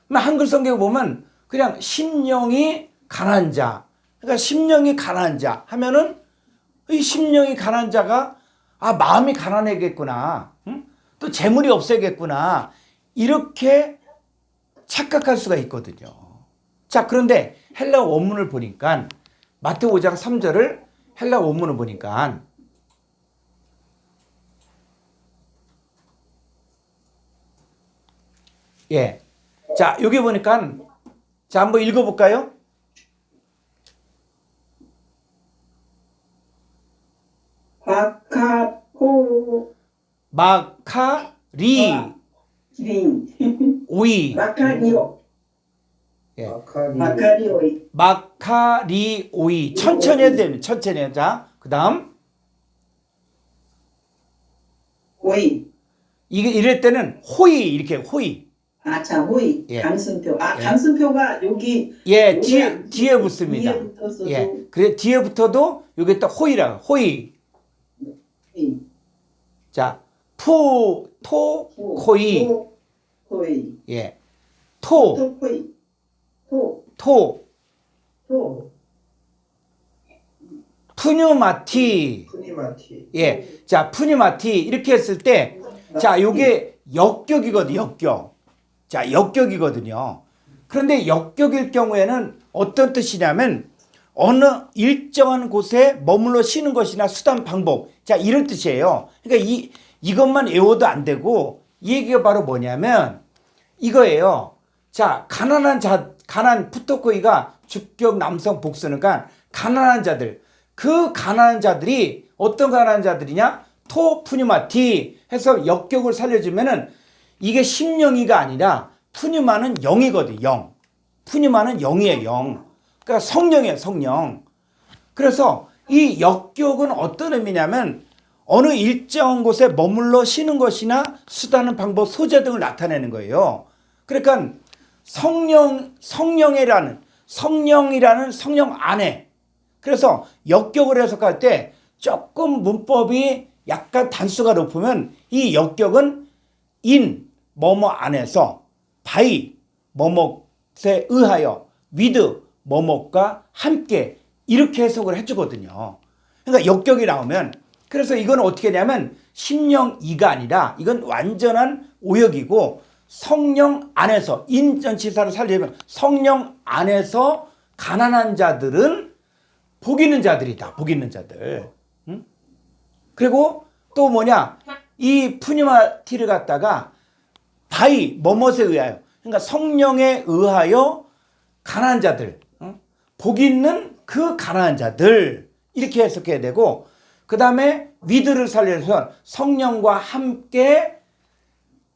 한글 성경에 보면 그냥 심령이 가난한 자. 그러니까 심령이 가난한 자 하면은 이 심령이 가난한 자가 마음이 가난하겠구나. 응? 또 재물이 없어야겠구나. 이렇게 착각할 수가 있거든요. 자, 그런데 헬라 원문을 보니까 마태복음 5장 3절을 헬라 원문을 보니까 예. 자, 여기 보니까 자, 한번 읽어 볼까요? 마카리 오이. 예. 마카리 오이. 천천히 해야 됩니다. 천천히. 자, 그 다음. 호이. 이게 이럴 때는 호이, 이렇게 호이. 자, 호이. 예. 강순표. 강순표가 여기. 예, 뒤에 붙습니다. 뒤에 붙었어도. 예. 그래, 뒤에 붙어도 여기 또 호이라, 호이. 자, 코이. 호이. 예. 토. 호이. 토. 푸뉴마티. 예. 자, 푸뉴마티. 이렇게 했을 때, 자, 요게 역격이거든요, 역격. 자, 역격이거든요. 그런데 역격일 경우에는 어떤 뜻이냐면, 어느 일정한 곳에 머물러 쉬는 것이나 수단, 방법. 자, 이런 뜻이에요. 그러니까 이것만 외워도 안 되고, 이 얘기가 바로 뭐냐면, 이거예요. 자, 가난 푸토코이가 주격 남성 복수니까 가난한 자들. 그 가난한 자들이 어떤 가난한 자들이냐? 토푸뉴마티 해서 역격을 살려주면은 이게 심령이가 아니라 푸뉴마는 영이거든, 영. 푸뉴마는 영이에요, 영. 그러니까 성령이에요, 성령. 그래서 이 역격은 어떤 의미냐면 어느 일정한 곳에 머물러 쉬는 것이나 수단은 방법, 소재 등을 나타내는 거예요. 그러니까 성령이라는 성령 안에. 그래서 역격을 해석할 때 조금 문법이 약간 단수가 높으면 이 역격은 in 뭐뭐 안에서 by 뭐뭐에 의하여 with 뭐뭐과 함께 이렇게 해석을 해주거든요. 그러니까 역격이 나오면 그래서 이건 어떻게 하냐면 심령2가 아니라 이건 완전한 오역이고 성령 안에서 인전치사를 살리면 성령 안에서 가난한 자들은 복 있는 자들이다. 복 있는 자들. 응? 그리고 또 뭐냐 이 푸니마티를 갖다가 바이 뭐뭇에 의하여 그러니까 성령에 의하여 가난한 자들 복 있는 그 가난한 자들 이렇게 해석해야 되고 그 다음에 위드를 살려서 성령과 함께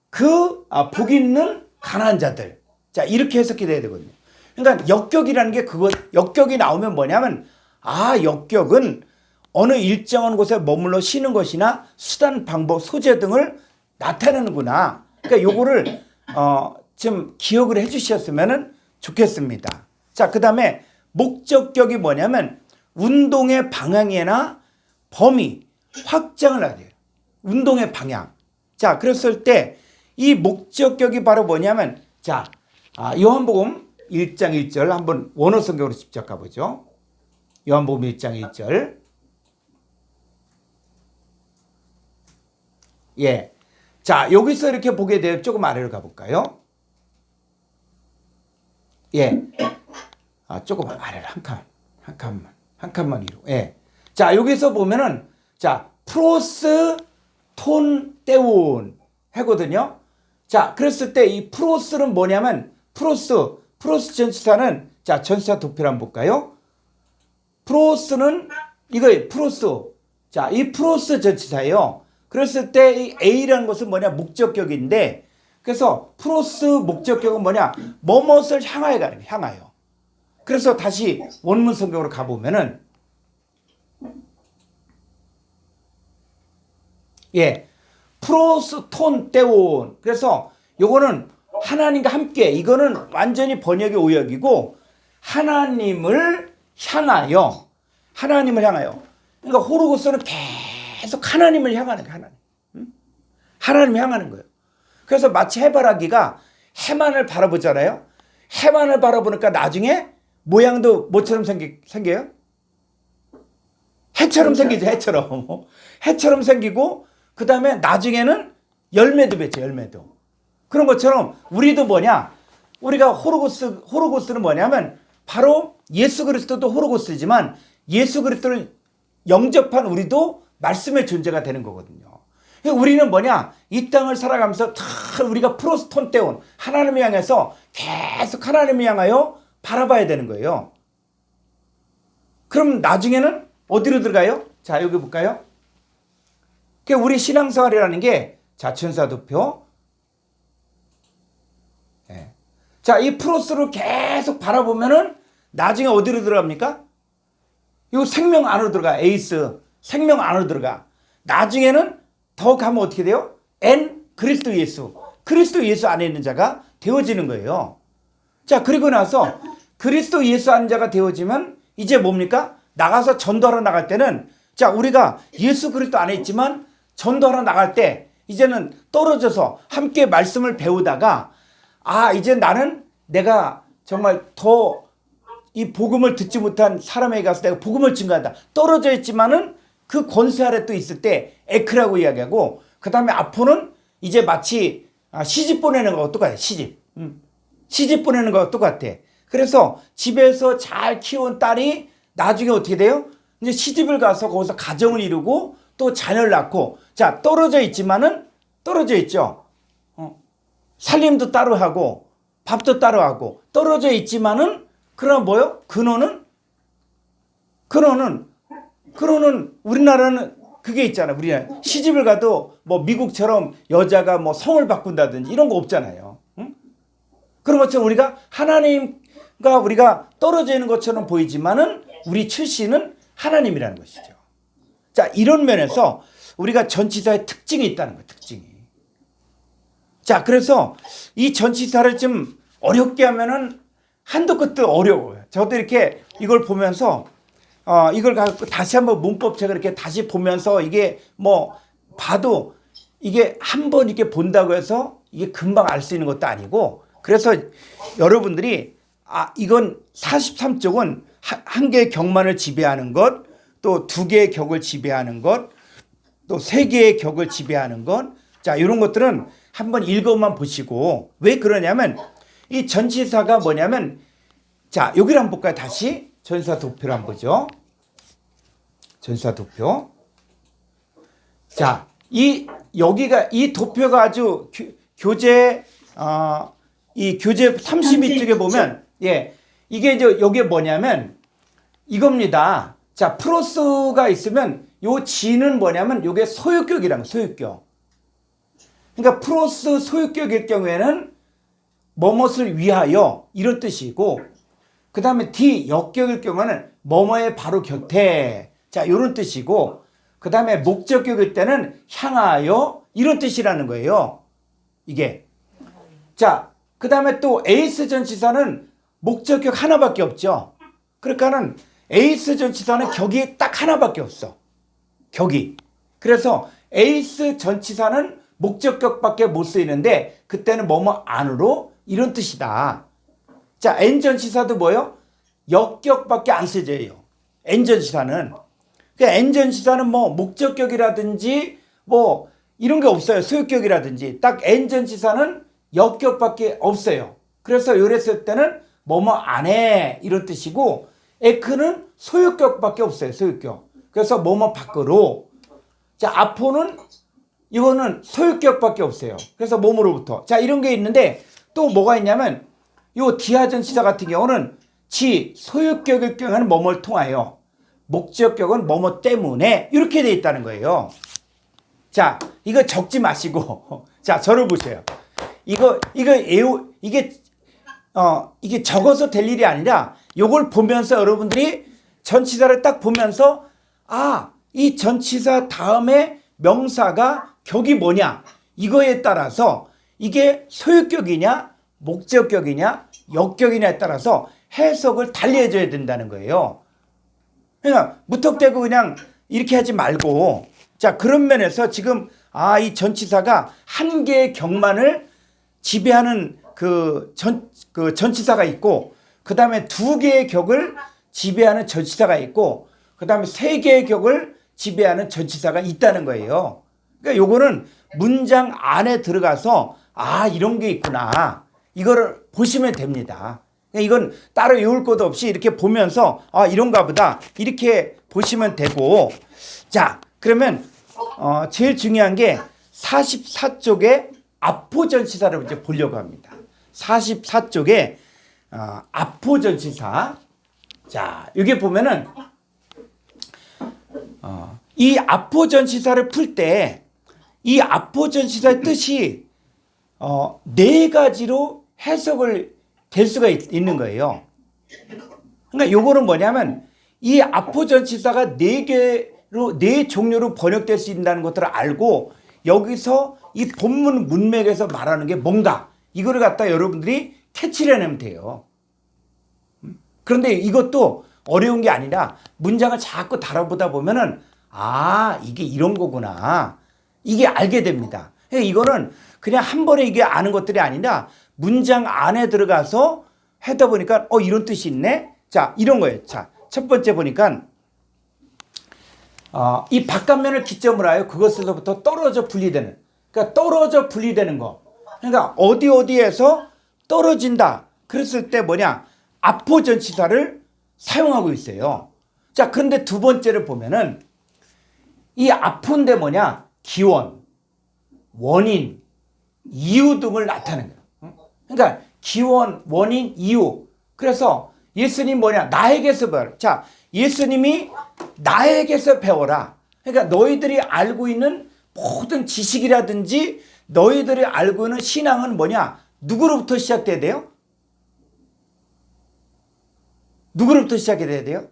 그 복 있는 가난한 자들 자 이렇게 해석해야 되거든요. 그러니까 역격이라는 게 그거 역격이 나오면 뭐냐면 역격은 어느 일정한 곳에 머물러 쉬는 것이나 수단 방법 소재 등을 나타내는구나. 그러니까 요거를 좀 기억을 해 주셨으면 좋겠습니다. 자, 그 다음에 목적격이 뭐냐면 운동의 방향이나 범위, 확장을 하게 돼요. 운동의 방향. 자, 그랬을 때 이 목적격이 바로 뭐냐면 자, 요한복음 1장 1절 한번 원어 성경으로 직접 가보죠. 요한복음 1장 1절. 예. 자, 여기서 이렇게 보게 되면 조금 아래로 가볼까요? 예. 조금 아래로 한 칸만 위로. 예. 자, 여기서 보면은 자, 프로스 톤 떼온 하거든요. 자, 그랬을 때 이 프로스는 뭐냐면 프로스 전치사는 자, 전치사 도표를 한번 볼까요? 프로스는 이거예요. 프로스. 자, 이 프로스 전치사예요. 그랬을 때 이 A라는 것은 뭐냐? 목적격인데 그래서 프로스 목적격은 뭐냐? 뭐뭇을 향하여 가는 거예요. 향하여. 그래서 다시 원문 성경으로 가보면은 예. 프로스 톤 떼온. 그래서 요거는 하나님과 함께 이거는 완전히 번역의 오역이고 하나님을 향하여 그러니까 호르고스는 계속 하나님을 향하는 거예요. 하나님 향하는 거예요. 그래서 마치 해바라기가 해만을 바라보잖아요. 해만을 바라보니까 나중에 모양도 뭐처럼 생겨요? 해처럼 생기죠. 해처럼 생기고 그 다음에 나중에는 열매도 맺죠. 열매도. 그런 것처럼 우리도 뭐냐? 우리가 호르고스는 뭐냐면 바로 예수 그리스도도 호르고스지만 예수 그리스도를 영접한 우리도 말씀의 존재가 되는 거거든요. 우리는 뭐냐? 이 땅을 살아가면서 다 우리가 프로스톤 떼온 하나님을 향해서 계속 하나님을 향하여 바라봐야 되는 거예요. 그럼 나중에는 어디로 들어가요? 자, 여기 볼까요? 우리 신앙생활이라는 게 자천사 도표. 네. 자, 이 프로스를 계속 바라보면은 나중에 어디로 들어갑니까? 이 생명 안으로 들어가. 에이스. 생명 안으로 들어가. 나중에는 더 가면 어떻게 돼요? 그리스도 예수. 그리스도 예수 안에 있는 자가 되어지는 거예요. 자, 그리고 나서 그리스도 예수 안에 자가 되어지면 이제 뭡니까? 나가서 전도하러 나갈 때는 자, 우리가 예수 그리스도 안에 있지만 전도하러 나갈 때 이제는 떨어져서 함께 말씀을 배우다가 이제 나는 내가 정말 더 이 복음을 듣지 못한 사람에게 가서 내가 복음을 증거한다. 떨어져 있지만은 그 권세 아래 또 있을 때 에크라고 이야기하고 그 다음에 아포는 이제 마치 시집 보내는 거하고 똑같아. 시집 보내는 거하고 똑같아. 그래서 집에서 잘 키운 딸이 나중에 어떻게 돼요? 이제 시집을 가서 거기서 가정을 이루고 또 자녀를 낳고 자 떨어져 있지만은 떨어져 있죠. 살림도 따로 하고 밥도 따로 하고 떨어져 있지만은 그럼 뭐요? 근원은 우리나라는 그게 있잖아요. 우리나라 시집을 가도 뭐 미국처럼 여자가 뭐 성을 바꾼다든지 이런 거 없잖아요. 응? 그런 것처럼 우리가 하나님과 우리가 떨어져 있는 것처럼 보이지만은 우리 출신은 하나님이라는 것이죠. 자, 이런 면에서 우리가 전치사의 특징이 있다는 거예요. 특징이. 자, 그래서 이 전치사를 좀 어렵게 하면은 한도 끝도 어려워요. 저도 이렇게 이걸 보면서 이걸 갖고 다시 한번 문법책을 이렇게 다시 보면서 이게 뭐 봐도 이게 한 번 이렇게 본다고 해서 이게 금방 알 수 있는 것도 아니고, 그래서 여러분들이 이건 43쪽은 한 개의 격만을 지배하는 것, 또 두 개의 격을 지배하는 것, 또 세 개의 격을 지배하는 것, 자, 이런 것들은 한번 읽어만 보시고, 왜 그러냐면 이 전치사가 뭐냐면, 자, 여기를 한번 볼까요? 다시 전치사 도표를 한번 보죠. 전치사 도표. 자, 여기가 이 도표가 아주 교재 이 교재 32쪽에 보면, 예, 이게 이제 여기에 뭐냐면 이겁니다. 자, 플러스가 있으면 요 지는 뭐냐면 요게 소유격이란 거예요. 소유격. 그러니까 플러스 소유격일 경우에는 뭐뭇을 위하여 이런 뜻이고, 그 다음에 D 역격일 경우에는 뭐뭐의 바로 곁에, 자, 이런 뜻이고, 그 다음에 목적격일 때는 향하여 이런 뜻이라는 거예요. 이게. 자, 그 다음에 또 에이스 전치사는 목적격 하나밖에 없죠. 그러니까는 에이스 전치사는 격이 딱 하나밖에 없어. 격이. 그래서 에이스 전치사는 목적격밖에 못 쓰이는데 그때는 뭐뭐 안으로 이런 뜻이다. 자, N 전치사도 뭐요? 역격밖에 안 쓰여져요. N 전치사는. 그러니까 N 전치사는 뭐 목적격이라든지 뭐 이런 게 없어요. 소유격이라든지. 딱 N 전치사는 역격밖에 없어요. 그래서 요랬을 때는 뭐뭐 안에 이런 뜻이고, 에크는 소유격밖에 없어요. 소유격. 그래서 뭐뭐 밖으로. 자, 아포는 이거는 소유격밖에 없어요. 그래서 몸으로부터. 자, 이런 게 있는데 또 뭐가 있냐면 요 디아전치사 같은 경우는 지 소유격일 경우에는 뭐뭐를 통하여, 목적격은 뭐뭐 때문에 이렇게 돼 있다는 거예요. 자, 이거 적지 마시고 자, 저를 보세요. 이게 적어서 될 일이 아니라 요걸 보면서 여러분들이 전치사를 딱 보면서 이 전치사 다음에 명사가 격이 뭐냐, 이거에 따라서 이게 소유격이냐 목적격이냐 역격이냐에 따라서 해석을 달리 해줘야 된다는 거예요. 그냥 무턱대고 그냥 이렇게 하지 말고, 자, 그런 면에서 지금 이 전치사가 한 개의 격만을 지배하는 전치사가 있고, 그 다음에 두 개의 격을 지배하는 전치사가 있고, 그 다음에 세 개의 격을 지배하는 전치사가 있다는 거예요. 그러니까 요거는 문장 안에 들어가서 이런 게 있구나, 이거를 보시면 됩니다. 이건 따로 외울 것도 없이 이렇게 보면서 이런가 보다 이렇게 보시면 되고, 자, 그러면 제일 중요한 게 44쪽에 아포전치사를 이제 보려고 합니다. 44쪽에 아포전치사. 자, 여기 보면은 이 아포전치사를 풀 때 이 아포전치사의 뜻이 네 가지로 해석을 될 수가 있는 거예요. 그러니까 요거는 뭐냐면 이 아포전치사가 네 종류로 번역될 수 있다는 것들을 알고, 여기서 이 본문 문맥에서 말하는 게 뭔가 이거를 갖다 여러분들이 캐치를 해내면 돼요. 그런데 이것도 어려운 게 아니라 문장을 자꾸 달아보다 보면은 이게 이런 거구나, 이게 알게 됩니다. 이거는 그냥 한 번에 이게 아는 것들이 아니라 문장 안에 들어가서 하다 보니까 이런 뜻이 있네. 자, 이런 거예요. 자, 첫 번째 보니까 이 바깥면을 기점으로 하여 그것에서부터 떨어져 분리되는, 그러니까 떨어져 분리되는 거. 그러니까 어디에서 떨어진다 그랬을 때 뭐냐, 아포전치사를 사용하고 있어요. 자, 그런데 두 번째를 보면은 이 아포인데 뭐냐, 기원, 원인, 이유 등을 나타내는 거예요. 그러니까 기원, 원인, 이유. 그래서 예수님 뭐냐, 나에게서 배워라. 자, 예수님이 나에게서 배워라. 그러니까 너희들이 알고 있는 모든 지식이라든지 너희들이 알고 있는 신앙은 뭐냐, 누구로부터 시작돼야 돼요? 누구로부터 시작해야 돼요?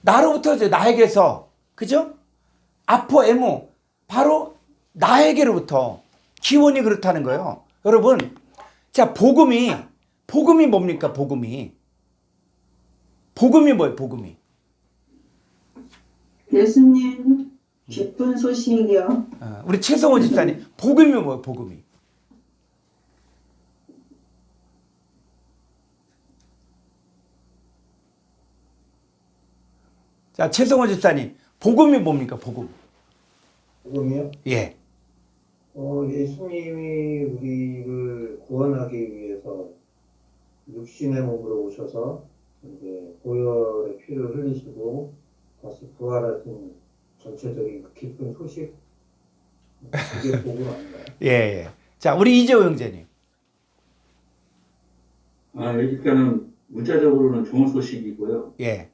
나로부터, 나에게서. 그죠? 아포에모, 바로 나에게로부터. 기원이 그렇다는 거예요. 여러분, 자, 복음이 뭡니까? 복음이 복음이 뭐예요? 복음이. 예수님 기쁜 소식이요. 우리 최성호 집사님, 복음이 뭐예요? 복음이. 자, 최성호 집사님, 복음이 뭡니까? 복음. 복음이요? 예. 예수님이 우리를 구원하기 위해서 육신의 몸으로 오셔서 이제 보혈의 피를 흘리시고 다시 부활하신 전체적인 그 기쁜 소식, 그게 복음 아닌가요? 예, 예. 자, 우리 이재호 형제님. 일단은 문자적으로는 좋은 소식이고요. 예.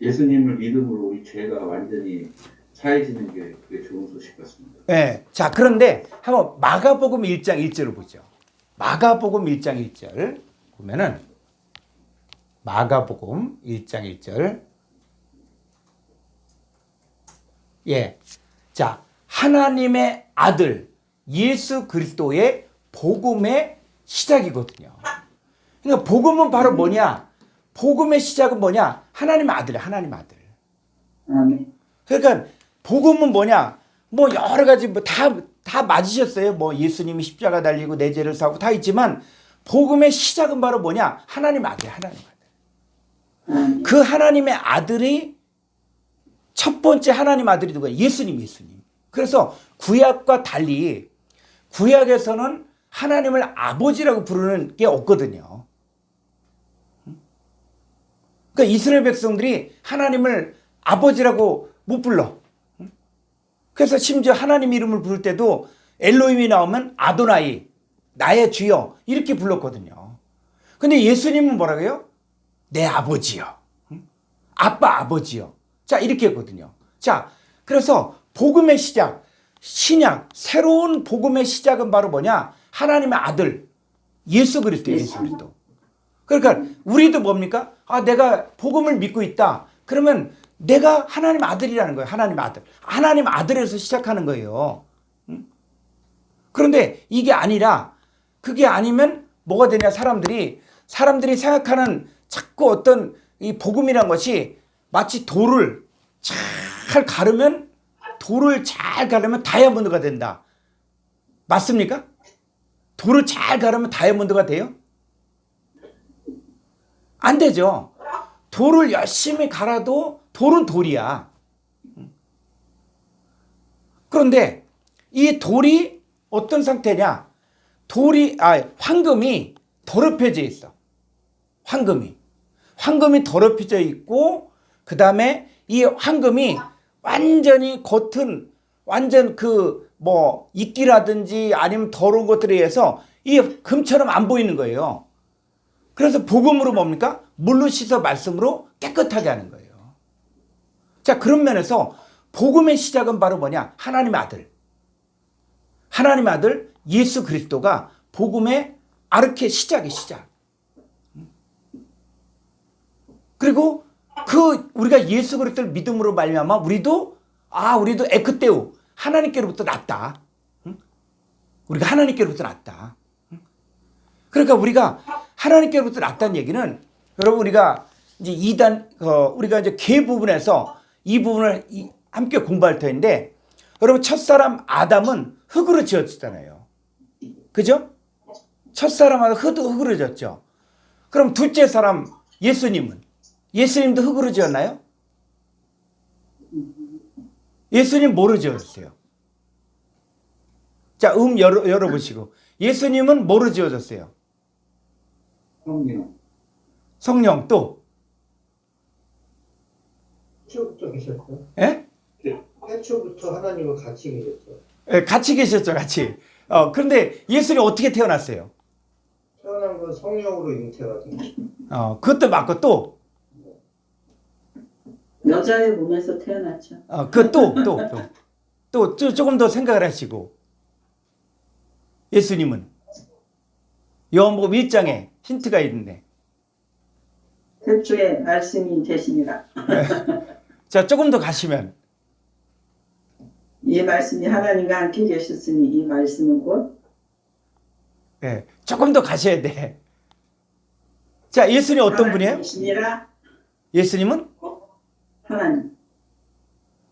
예수님을 믿음으로 우리 죄가 완전히 사해지는 게 그게 좋은 소식 같습니다. 예. 자, 그런데 한번 마가복음 1장 1절을 보죠. 마가복음 1장 1절 보면은 마가복음 1장 1절. 예. 자, 하나님의 아들 예수 그리스도의 복음의 시작이거든요. 그러니까 복음은 바로 뭐냐? 복음의 시작은 뭐냐? 하나님의 아들이야, 하나님 아들. 아멘. 그러니까 복음은 뭐냐? 뭐 여러 가지 뭐 다 맞으셨어요. 뭐 예수님이 십자가 달리고 내 죄를 사고 다 있지만 복음의 시작은 바로 뭐냐? 하나님 아들, 하나님 아들. 아멘. 그 하나님의 아들이 첫 번째 하나님 아들이 누구예요? 예수님, 예수님. 그래서 구약과 달리 구약에서는 하나님을 아버지라고 부르는 게 없거든요. 그러니까 이스라엘 백성들이 하나님을 아버지라고 못 불러. 그래서 심지어 하나님 이름을 부를 때도 엘로힘이 나오면 아도나이, 나의 주여 이렇게 불렀거든요. 근데 예수님은 뭐라고 해요? 내 아버지요. 아빠 아버지요. 자, 이렇게 했거든요. 자, 그래서 복음의 시작, 신약, 새로운 복음의 시작은 바로 뭐냐? 하나님의 아들, 예수 그리스도, 예수 그리스도. 그러니까 우리도 뭡니까? 내가 복음을 믿고 있다. 그러면 내가 하나님 아들이라는 거예요. 하나님 아들. 하나님 아들에서 시작하는 거예요. 그런데 이게 아니라, 그게 아니면 뭐가 되냐? 사람들이 생각하는 자꾸 어떤 이 복음이란 것이 마치 돌을 잘 가르면 다이아몬드가 된다. 맞습니까? 돌을 잘 가르면 다이아몬드가 돼요? 안 되죠. 돌을 열심히 갈아도 돌은 돌이야. 그런데 이 돌이 어떤 상태냐? 황금이 더럽혀져 있어. 황금이 더럽혀져 있고, 그 다음에 이 황금이 완전히 겉은 완전 이끼라든지 아니면 더러운 것들에 의해서 이 금처럼 안 보이는 거예요. 그래서 복음으로 뭡니까? 물로 씻어 말씀으로 깨끗하게 하는 거예요. 자, 그런 면에서 복음의 시작은 바로 뭐냐? 하나님의 아들. 하나님의 아들 예수 그리스도가 복음의 아르케 시작이 시작. 그리고 우리가 예수 그리스도를 믿음으로 말미암아 우리도 에크테우, 하나님께로부터 났다. 우리가 하나님께로부터 났다. 그러니까 우리가 하나님께로부터 났다는 얘기는, 여러분, 우리가 이제 우리가 이제 개 부분에서 이 부분을 함께 공부할 터인데, 여러분, 첫사람 아담은 흙으로 지었잖아요. 그죠? 첫사람 흙으로 지었죠. 그럼 둘째 사람 예수님도 흙으로 지었나요? 예수님 뭐로 지었어요? 자, 열어보시고. 예수님은 뭐로 지어졌어요? 성령 또? 태초부터 계셨죠? 예? 태초부터 하나님과 같이 계셨죠. 예, 같이 계셨죠, 같이. 그런데 예수님 어떻게 태어났어요? 태어난 건 성령으로 잉태가 된 거죠. 그것도 맞고 또? 여자의 몸에서 태어났죠. 또 조금 더 생각을 하시고. 예수님은 요한복음 1장에 힌트가 있는데. 태초에 말씀이 되시니라. 자, 조금 더 가시면. 이 말씀이 하나님과 함께 계셨으니 이 말씀은 곧 조금 더 가셔야 돼. 자, 예수님 어떤 분이에요? 하나님이시니라. 예수님은 하나님.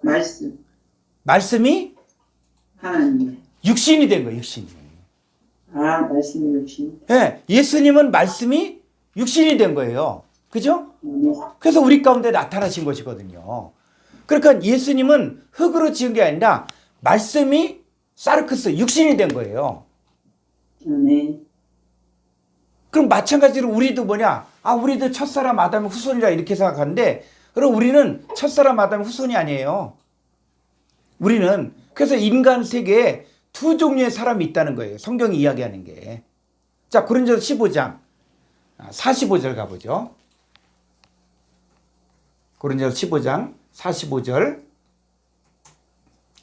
말씀. 말씀이 하나님. 육신이 된 거예요. 육신이. 아, 말씀이 육신. 예, 예수님은 말씀이 육신이 된 거예요. 그죠? 네. 그래서 우리 가운데 나타나신 것이거든요. 그러니까 예수님은 흙으로 지은 게 아니라 말씀이 사르크스 육신이 된 거예요. 네. 그럼 마찬가지로 우리도 뭐냐? 아, 우리도 첫사람 아담의 후손이라 이렇게 생각하는데, 그럼 우리는 첫사람 아담의 후손이 아니에요. 우리는 그래서 인간 세계에 두 종류의 사람이 있다는 거예요. 성경이 이야기하는 게. 자, 고린도서 15장 45절 가보죠. 고린도서 15장 45절.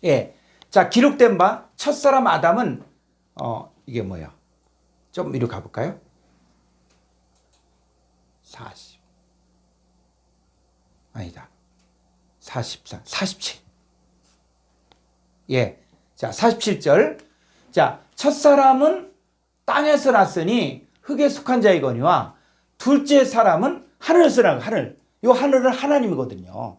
예. 자, 기록된 바 첫사람 아담은 이게 뭐야? 좀 이리 가볼까요? 40. 아니다. 44, 47. 예. 자, 47절. 자, 첫사람은 땅에서 났으니 흙에 속한 자이거니와 둘째 사람은 하늘에서 난 하늘. 요 하늘은 하나님이거든요.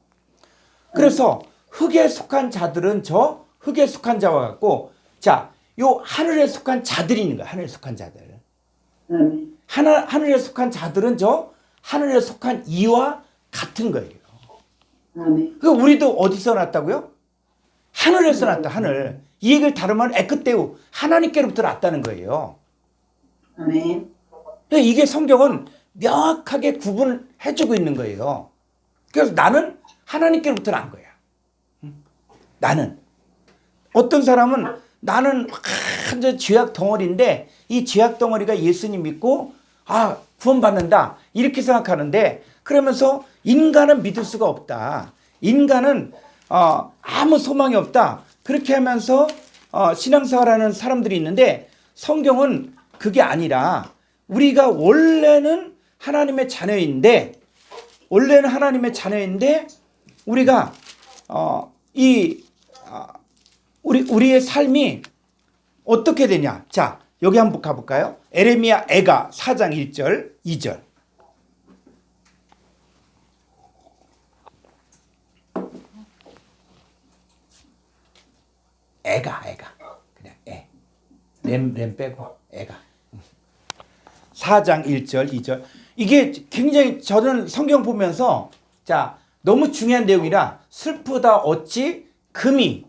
그래서 흙에 속한 자들은 저 흙에 속한 자와 같고, 자, 요 하늘에 속한 자들이 있는 거야. 하늘에 속한 자들. 아멘. 하늘에 속한 자들은 저 하늘에 속한 이와 같은 거예요. 아멘. 그 우리도 어디서 났다고요? 하늘에서 났다. 하늘. 이 얘기를 다루면 에크테우 하나님께로부터 났다는 거예요. 아멘. 이게 성경은 명확하게 구분해주고 있는 거예요. 그래서 나는 하나님께로부터 난 거야. 나는. 어떤 사람은 나는 완전 죄악 덩어리인데 이 죄악 덩어리가 예수님 믿고 아, 구원받는다. 이렇게 생각하는데 그러면서 인간은 믿을 수가 없다. 인간은 아무 소망이 없다. 그렇게 하면서 신앙생활하는 사람들이 있는데 성경은 그게 아니라 우리가 원래는 하나님의 자녀인데 우리가 우리의 삶이 어떻게 되냐? 자, 여기 한번 가볼까요? 에레미야 애가 4장 1절 2절. 애가 그냥 애. 렘 빼고 애가. 4장 1절 2절. 이게 굉장히 저는 성경 보면서 자, 너무 중요한 내용이라 슬프다 어찌 금이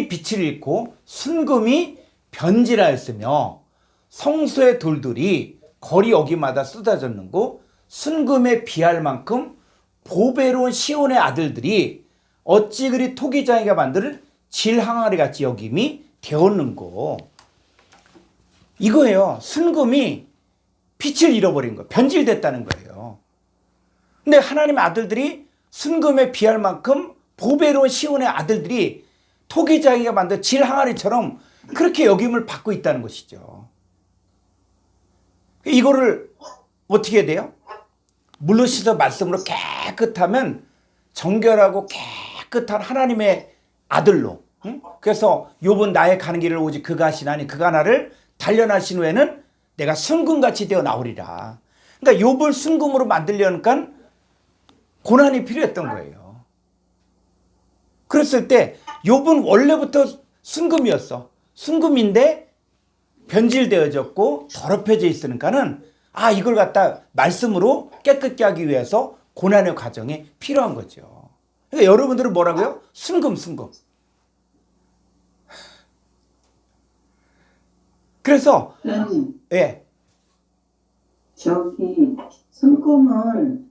빛을 잃고 순금이 변질하였으며 성소의 돌들이 거리 어기마다 쏟아졌는고 순금에 비할 만큼 보배로운 시온의 아들들이 어찌 그리 토기장이가 만들 질항아리 같이 여김이 되었는고. 이거예요. 순금이 빛을 잃어버린 거, 변질됐다는 거예요. 근데 하나님의 아들들이 순금에 비할 만큼 보배로운 시온의 아들들이 토기장이가 만든 질항아리처럼 그렇게 여김을 받고 있다는 것이죠. 이거를 어떻게 해야 돼요? 물로 씻어 말씀으로 깨끗하면 정결하고 깨끗한 하나님의 아들로. 응? 그래서 욥은 나의 가는 길을 오직 그가 하시나니 그가 나를 단련하신 후에는 내가 순금같이 되어 나오리라. 그러니까 욥을 순금으로 만들려니까 고난이 필요했던 거예요. 그랬을 때 욥은 원래부터 순금이었어. 순금인데 변질되어졌고 더럽혀져 있으니까는 이걸 갖다 말씀으로 깨끗게 하기 위해서 고난의 과정이 필요한 거죠. 그러니까 여러분들은 뭐라고요? 순금. 그래서 예. 저기 순금은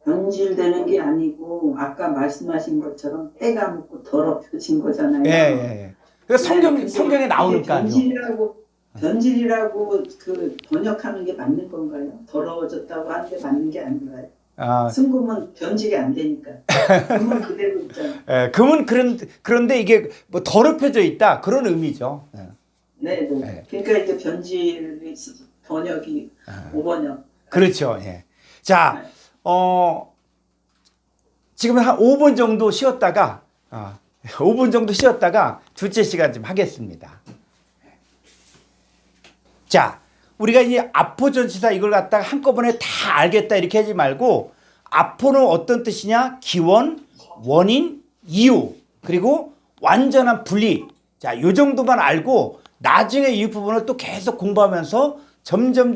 변질되는 게 아니고 아까 말씀하신 것처럼 때가 묻고 더럽혀진 거잖아요. 예. 그래서 성경에 나오니까요. 변질이라고 그 번역하는 게 맞는 건가요? 더러워졌다고 하는 게 맞는 게 아닌가요? 순금은 변질이 안 되니까. 금은 그대로 있잖아요. 예, 금은 그런데 이게 뭐 더럽혀져 있다 그런 의미죠. 네. 그러니까 이제 변질이 번역이 5번역. 그렇죠. 예. 자, 지금 한 5분 정도 쉬었다가 5분 정도 쉬었다가 둘째 시간 좀 하겠습니다. 자, 우리가 이제 아포전치사 이걸 갖다가 한꺼번에 다 알겠다 이렇게 하지 말고 아포는 어떤 뜻이냐? 기원, 원인, 이유, 그리고 완전한 분리. 자, 요 정도만 알고 나중에 이 부분을 또 계속 공부하면서 점점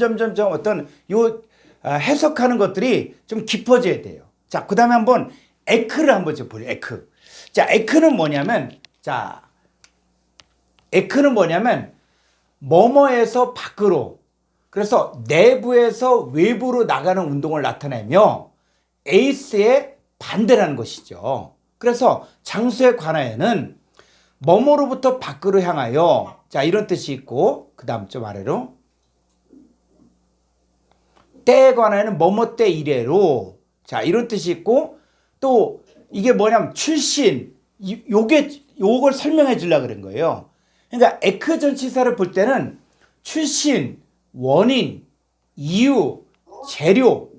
어떤 요 해석하는 것들이 좀 깊어져야 돼요. 자, 그 다음에 한번 에크를 한번 좀 보세요. 에크. 자, 에크는 뭐냐면, 뭐뭐에서 밖으로, 그래서 내부에서 외부로 나가는 운동을 나타내며 에이스의 반대라는 것이죠. 그래서 장소에 관하여는 뭐뭐로부터 밖으로 향하여, 자, 이런 뜻이 있고, 그 다음 좀 아래로 때에 관하여는 뭐뭐 때 이래로, 자, 이런 뜻이 있고, 또 이게 뭐냐면 출신, 요걸 설명해 주려고 그런 거예요. 그러니까 에크 전치사를 볼 때는 출신, 원인, 이유, 재료,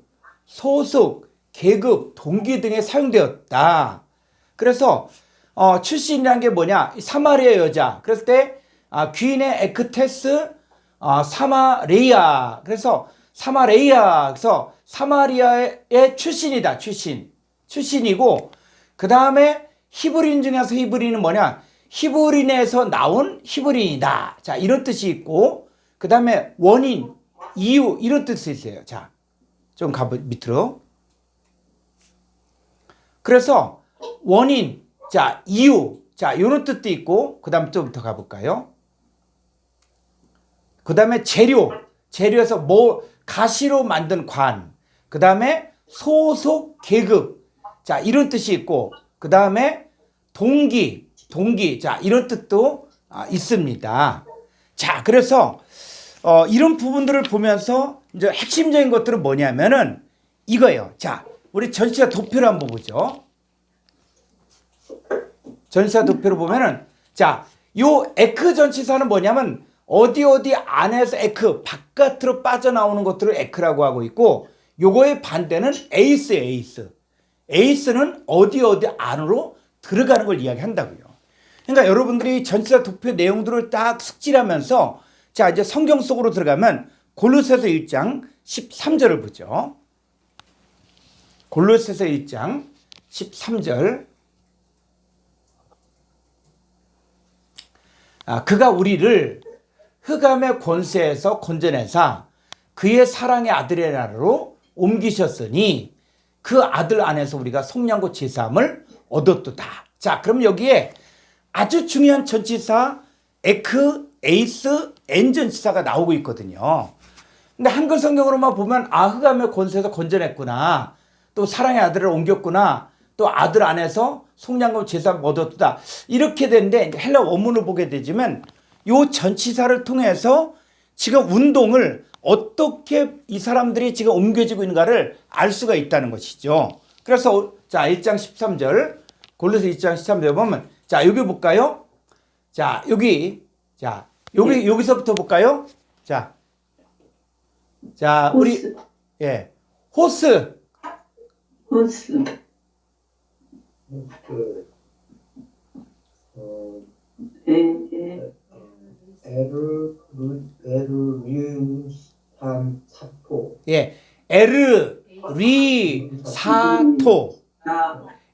소속, 계급, 동기 등에 사용되었다. 그래서 출신이라는 게 뭐냐? 사마리아 여자. 그랬을 때 귀인의 에크테스 사마레이아. 그래서 사마레이아. 그래서 사마리아의 출신이다. 출신이고, 그 다음에 히브리인 중에서 히브리인은 뭐냐? 히브리인에서 나온 히브리인이다. 자, 이런 뜻이 있고, 그 다음에 원인, 이유, 이런 뜻이 있어요. 자, 좀 밑으로. 그래서 원인, 자, 이유, 자, 이런 뜻도 있고, 그 다음 좀 더 가볼까요? 그 다음에 재료에서 가시로 만든 관, 그 다음에 소속, 계급, 자, 이런 뜻이 있고, 그 다음에 동기, 자, 이런 뜻도 있습니다. 자, 그래서 이런 부분들을 보면서 이제 핵심적인 것들은 뭐냐면은 이거예요. 자, 우리 전치사 도표를 한번 보죠. 전치사 도표를 보면은, 자, 요 에크 전치사는 뭐냐면 어디 안에서 에크, 바깥으로 빠져나오는 것들을 에크라고 하고 있고, 요거의 반대는 에이스. 에이스는 어디 안으로 들어가는 걸 이야기한다고요. 그러니까 여러분들이 전치사 도표 내용들을 딱 숙지하면서, 자, 이제 성경 속으로 들어가면 골로새서 1장 13절을 보죠. 골로새서 1장 13절. 그가 우리를 흑암의 권세에서 건져내사 그의 사랑의 아들의 나라로 옮기셨으니 그 아들 안에서 우리가 성령과 제사함을 얻었도다. 자, 그럼 여기에 아주 중요한 전치사 에크, 에이스, 엔 전치사가 나오고 있거든요. 근데 한글 성경으로만 보면 흑암의 권세에서 건져냈구나, 또 사랑의 아들을 옮겼구나, 또 아들 안에서 속량과 제사함을 얻었다, 이렇게 되는데 헬라 원문을 보게 되지만 이 전치사를 통해서 지금 운동을 어떻게 이 사람들이 지금 옮겨지고 있는가를 알 수가 있다는 것이죠. 그래서 자, 1장 13절, 골로새 1장 13절 보면, 자, 여기 볼까요? 자, 여기서부터 볼까요? 자, 우리, 호스. 에르리우스탄 사토.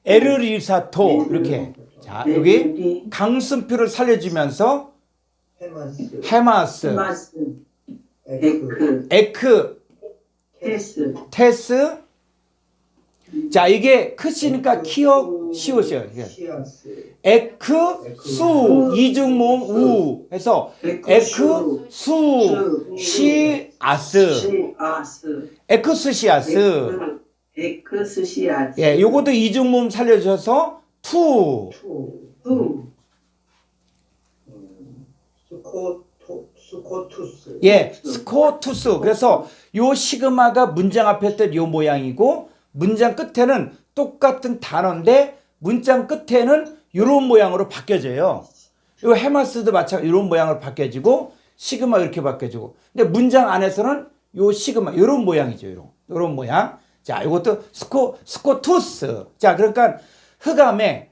에르리사토. 이렇게. 자, 여기 강순표를 살려주면서 헤마스, 에크, 테스. 자, 이게 크시니까 키역, 시옷이에요. 에크, 수, 이중모음, 우. 해서 에크, 수, 시, 아스. 에크스시아스. 요것도 이중모음 살려주셔서 투. 스코투스. 스코투스. 그래서 요 시그마가 문장 앞에 했던 요 모양이고, 문장 끝에는 똑같은 단어인데 문장 끝에는 이런 모양으로 바뀌어져요. 이 헤마스도 마찬가지로 이런 모양으로 바뀌어지고, 시그마 이렇게 바뀌어지고, 근데 문장 안에서는 요 시그마 이런 모양이죠. 이런 모양. 자, 이것도 스코투스. 자, 그러니까 흑암의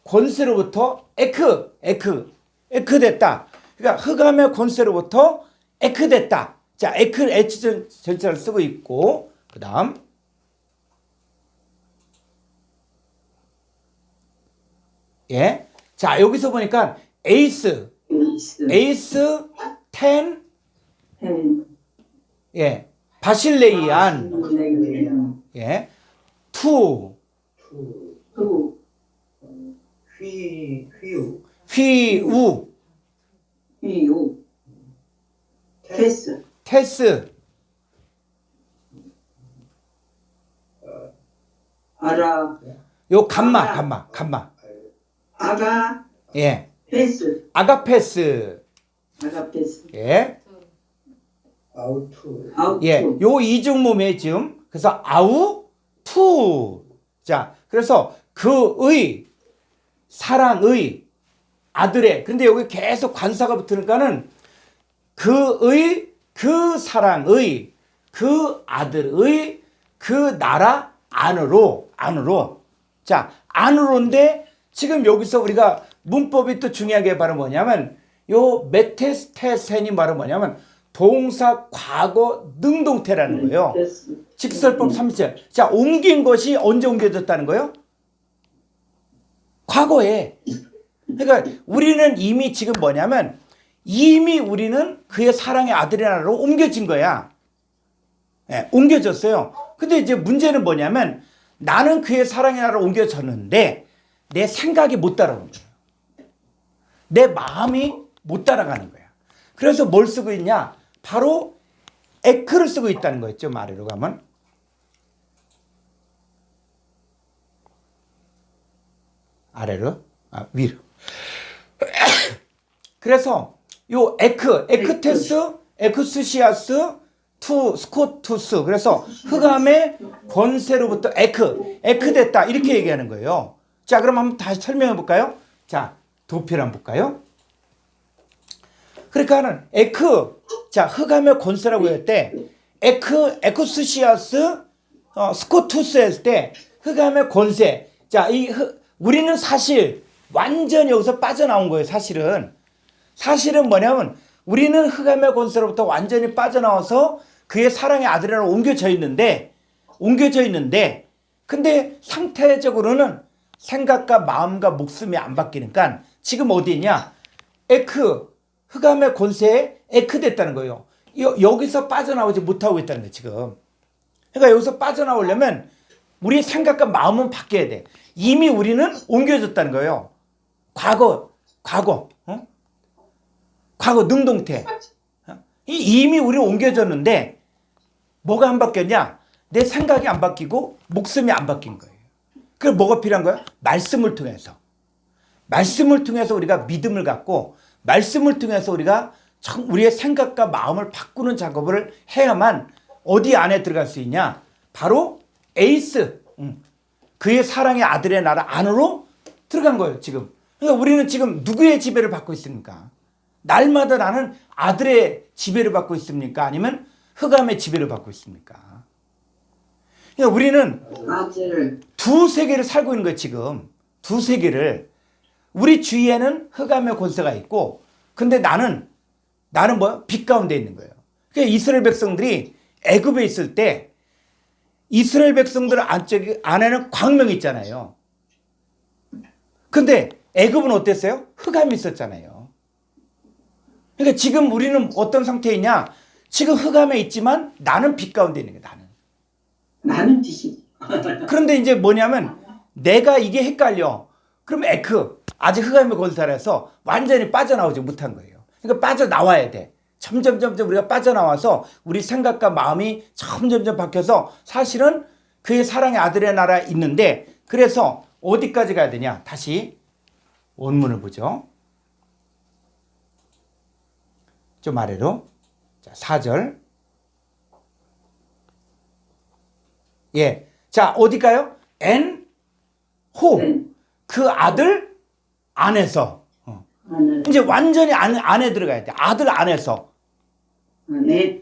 권세로부터 에크 됐다. 그러니까 흑암의 권세로부터 에크 됐다. 자, 에크 H 전치사를 쓰고 있고, 그 다음 예, 자 여기서 보니까 에이스, 텐, 예, 바실레이안, 예, 투, 휘우, 휘우, 테스, 아라, 요 감마, 아가, 예, 페스, 아가페스, 예, 아우투, 예, 요 이중모매 좀 그래서 아우 투. 자, 그래서 그의 사랑의 아들의 근데 여기 계속 관사가 붙으니까는 그의 그 사랑의 그 아들의 그 나라 안으로 자 안으로인데 지금 여기서 우리가 문법이 또 중요하게 말은 뭐냐면 요 메테스테센이 말은 뭐냐면 동사 과거 능동태라는 거예요. 직설법 3절. 자, 옮긴 것이 언제 옮겨졌다는 거예요? 과거에. 그러니까 우리는 이미 지금 뭐냐면 이미 우리는 그의 사랑의 아들의 나라로 옮겨진 거야. 네, 옮겨졌어요. 근데 이제 문제는 뭐냐면 나는 그의 사랑의 나라로 옮겨졌는데 내 생각이 못 따라오는 거예요. 내 마음이 못 따라가는 거야. 그래서 뭘 쓰고 있냐? 바로 에크를 쓰고 있다는 거였죠. 아래로 가면. 아래로? 위로. 그래서 요 에크테스, 에크스시아스, 스코투스. 그래서 흑암의 권세로부터 에크 됐다. 이렇게 얘기하는 거예요. 자, 그럼 한번 다시 설명해 볼까요? 자, 도표를 한번 볼까요? 그러니까는 자, 흑암의 권세라고 할 때 에쿠스시아스, 스코투스 했을 때 흑암의 권세. 자, 우리는 사실 완전히 여기서 빠져나온 거예요. 사실은 뭐냐면 우리는 흑암의 권세로부터 완전히 빠져나와서 그의 사랑의 아들이라고 옮겨져 있는데 근데 상태적으로는 생각과 마음과 목숨이 안 바뀌니까 지금 어디 있냐? 흑암의 권세에 됐다는 거예요. 여기서 빠져나오지 못하고 있다는 거예요, 지금. 그러니까 여기서 빠져나오려면 우리의 생각과 마음은 바뀌어야 돼. 이미 우리는 옮겨졌다는 거예요. 과거, 능동태. 이미 우리는 옮겨졌는데 뭐가 안 바뀌었냐? 내 생각이 안 바뀌고 목숨이 안 바뀐 거예요. 그럼 뭐가 필요한 거예요? 말씀을 통해서 우리가 믿음을 갖고 말씀을 통해서 우리가 우리의 생각과 마음을 바꾸는 작업을 해야만 어디 안에 들어갈 수 있냐? 바로 에이스, 그의 사랑의 아들의 나라 안으로 들어간 거예요, 지금. 그러니까 우리는 지금 누구의 지배를 받고 있습니까? 날마다 나는 아들의 지배를 받고 있습니까? 아니면 흑암의 지배를 받고 있습니까? 그러니까 우리는 두 세계를 살고 있는 거예요, 지금. 두 세계를. 우리 주위에는 흑암의 권세가 있고, 근데 나는 뭐야? 빛 가운데 있는 거예요. 그러니까 이스라엘 백성들이 애굽에 있을 때 이스라엘 백성들 안에는 광명이 있잖아요. 근데 애굽은 어땠어요? 흑암이 있었잖아요. 그러니까 지금 우리는 어떤 상태에 있냐? 지금 흑암에 있지만 나는 빛 가운데 있는 거예요. 나는 빛이. 그런데 이제 뭐냐면 내가 이게 헷갈려. 그럼 아직 흑암의 권세라서 완전히 빠져나오지 못한 거예요. 그러니까 빠져나와야 돼. 점점 우리가 빠져나와서 우리 생각과 마음이 점점 바뀌어서 사실은 그의 사랑의 아들의 나라에 있는데 그래서 어디까지 가야 되냐? 다시 원문을 보죠. 좀 아래로. 자, 4절. 예. 자, 어디가요? 그 아들 안에서. 이제 완전히 안에 들어가야 돼. 아들 안에서.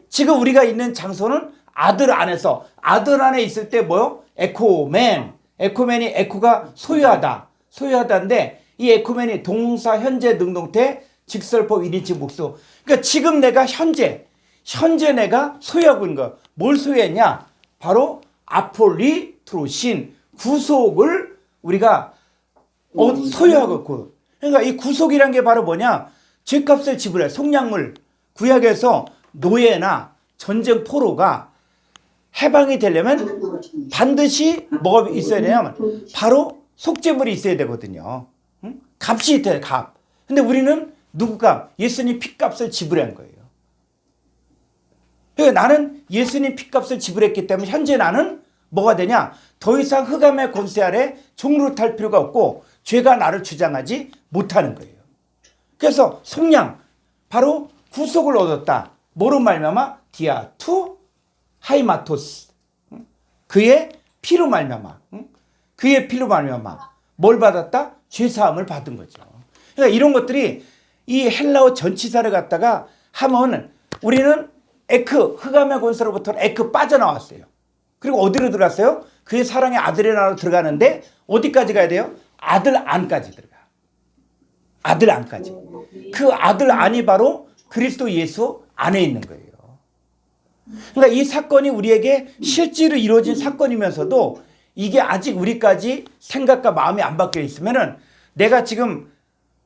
지금 우리가 있는 장소는 아들 안에서. 아들 안에 있을 때 뭐요? 에코맨이 에코가 소유하다인데 이 에코맨이 동사, 현재, 능동태, 직설법, 1인칭, 복수. 그러니까 지금 내가 현재 현재 내가 소유하고 있는 거. 뭘 소유했냐? 바로 아폴리트로신, 구속을 우리가 소유하고 있고. 그러니까 이 구속이란 게 바로 뭐냐? 죄값을 지불해. 속량물. 구약에서 노예나 전쟁 포로가 해방이 되려면 반드시 뭐가 있어야 되냐면 바로 속죄물이 있어야 되거든요. 응? 값이 있대요, 값. 근데 우리는 누구 값? 예수님 피값을 지불한 거예요. 그러니까 나는 예수님 피값을 지불했기 때문에 현재 나는 뭐가 되냐? 더 이상 흑암의 권세 아래 종노릇할 필요가 없고 죄가 나를 주장하지 못하는 거예요. 그래서 속량, 바로 구속을 얻었다. 뭐로 말미암아? 디아투 하이마토스. 그의 피로 말미암아. 그의 피로 말미암아. 뭘 받았다? 죄사함을 받은 거죠. 그러니까 이런 것들이 이 헬라어 전치사를 갖다가 하면 우리는 에크, 흑암의 권세로부터 에크 빠져나왔어요. 그리고 어디로 들어갔어요? 그의 사랑의 아들의 나라로 들어가는데 어디까지 가야 돼요? 아들 안까지 들어가. 아들 안까지. 그 아들 안이 바로 그리스도 예수 안에 있는 거예요. 그러니까 이 사건이 우리에게 실제로 이루어진 사건이면서도 이게 아직 우리까지 생각과 마음이 안 바뀌어 있으면은 내가 지금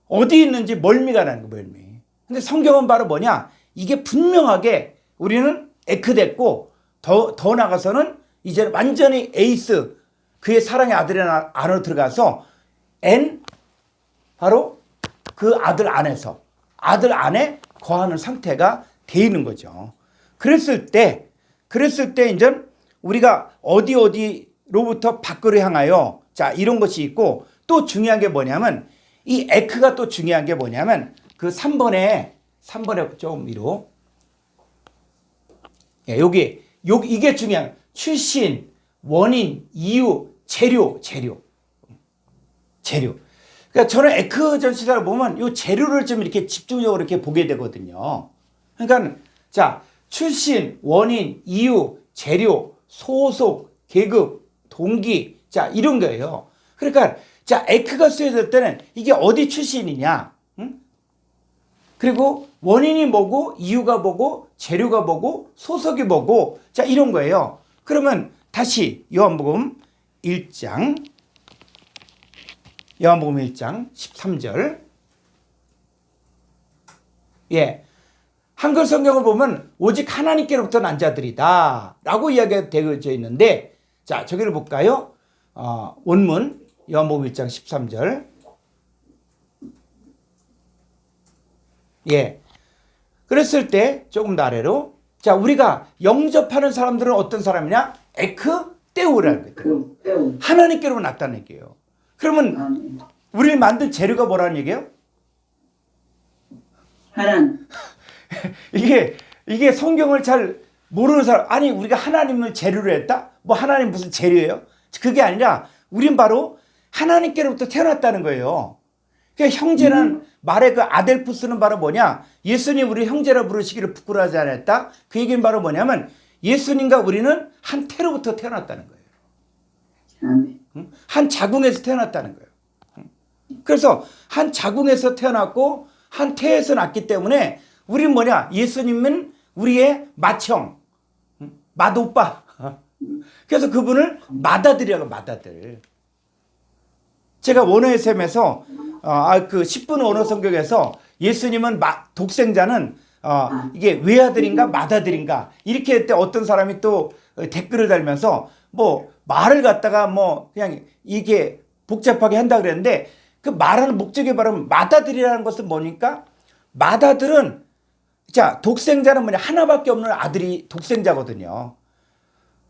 어디 있는지 멀미가 나는 거예요, 멀미. 근데 성경은 바로 뭐냐? 이게 분명하게 우리는 에크됐고 더 나가서는 이제 완전히 에이스, 그의 사랑의 아들의 안으로 들어가서 N, 바로 그 아들 안에서, 아들 안에 거하는 상태가 돼 있는 거죠. 그랬을 때 이제 우리가 어디로부터 밖으로 향하여, 자, 이런 것이 있고, 또 중요한 게 뭐냐면 이 에크가 또 중요한 게 뭐냐면 그 3번에 좀 위로, 예, 이게 중요한 출신, 원인, 이유, 재료. 그러니까 저는 에크 전치사를 보면 이 재료를 좀 이렇게 집중적으로 이렇게 보게 되거든요. 그러니까 자, 출신, 원인, 이유, 재료, 소속, 계급, 동기, 자, 이런 거예요. 그러니까 자, 에크가 쓰여질 때는 이게 어디 출신이냐, 응? 그리고 원인이 뭐고, 이유가 뭐고, 재료가 뭐고, 소속이 뭐고, 자, 이런 거예요. 그러면 다시 요한복음 1장 13절. 예. 한글 성경을 보면 오직 하나님께로부터 난 자들이다 라고 이야기가 되어져 있는데, 자, 저기를 볼까요? 원문 요한복음 1장 13절. 예. 그랬을 때 조금 더 아래로, 자, 우리가 영접하는 사람들은 어떤 사람이냐? 에크 때우라는 거예요. 하나님께로 났다는 얘기예요. 그러면 우리를 만든 재료가 뭐라는 얘기예요? 하나님. 이게 성경을 잘 모르는 사람, 아니 우리가 하나님을 재료로 했다? 뭐 하나님 무슨 재료예요? 그게 아니라 우린 바로 하나님께로부터 태어났다는 거예요. 그러니까 형제라는 말의 그 아델푸스는 바로 뭐냐? 예수님 우리 형제라 부르시기를 부끄러워하지 않았다. 그 얘기는 바로 뭐냐면 예수님과 우리는 한 태로부터 태어났다는 거예요. 한 자궁에서 태어났다는 거예요. 그래서 한 자궁에서 태어났고 한 태에서 났기 때문에 우리는 뭐냐? 예수님은 우리의 맏형, 맏오빠. 그래서 그분을 맏아들이라고, 맏아들. 제가 원어의 셈에서 그 10분 원어 성경에서 예수님은 독생자는 이게 외아들인가 맏아들인가 이렇게 할 때 어떤 사람이 또 댓글을 달면서 뭐 말을 갖다가 뭐 그냥 이게 복잡하게 한다 그랬는데, 그 말하는 목적이 바로 맏아들이라는 것은 뭐니까, 맏아들은, 자, 독생자는 뭐냐? 하나밖에 없는 아들이 독생자거든요.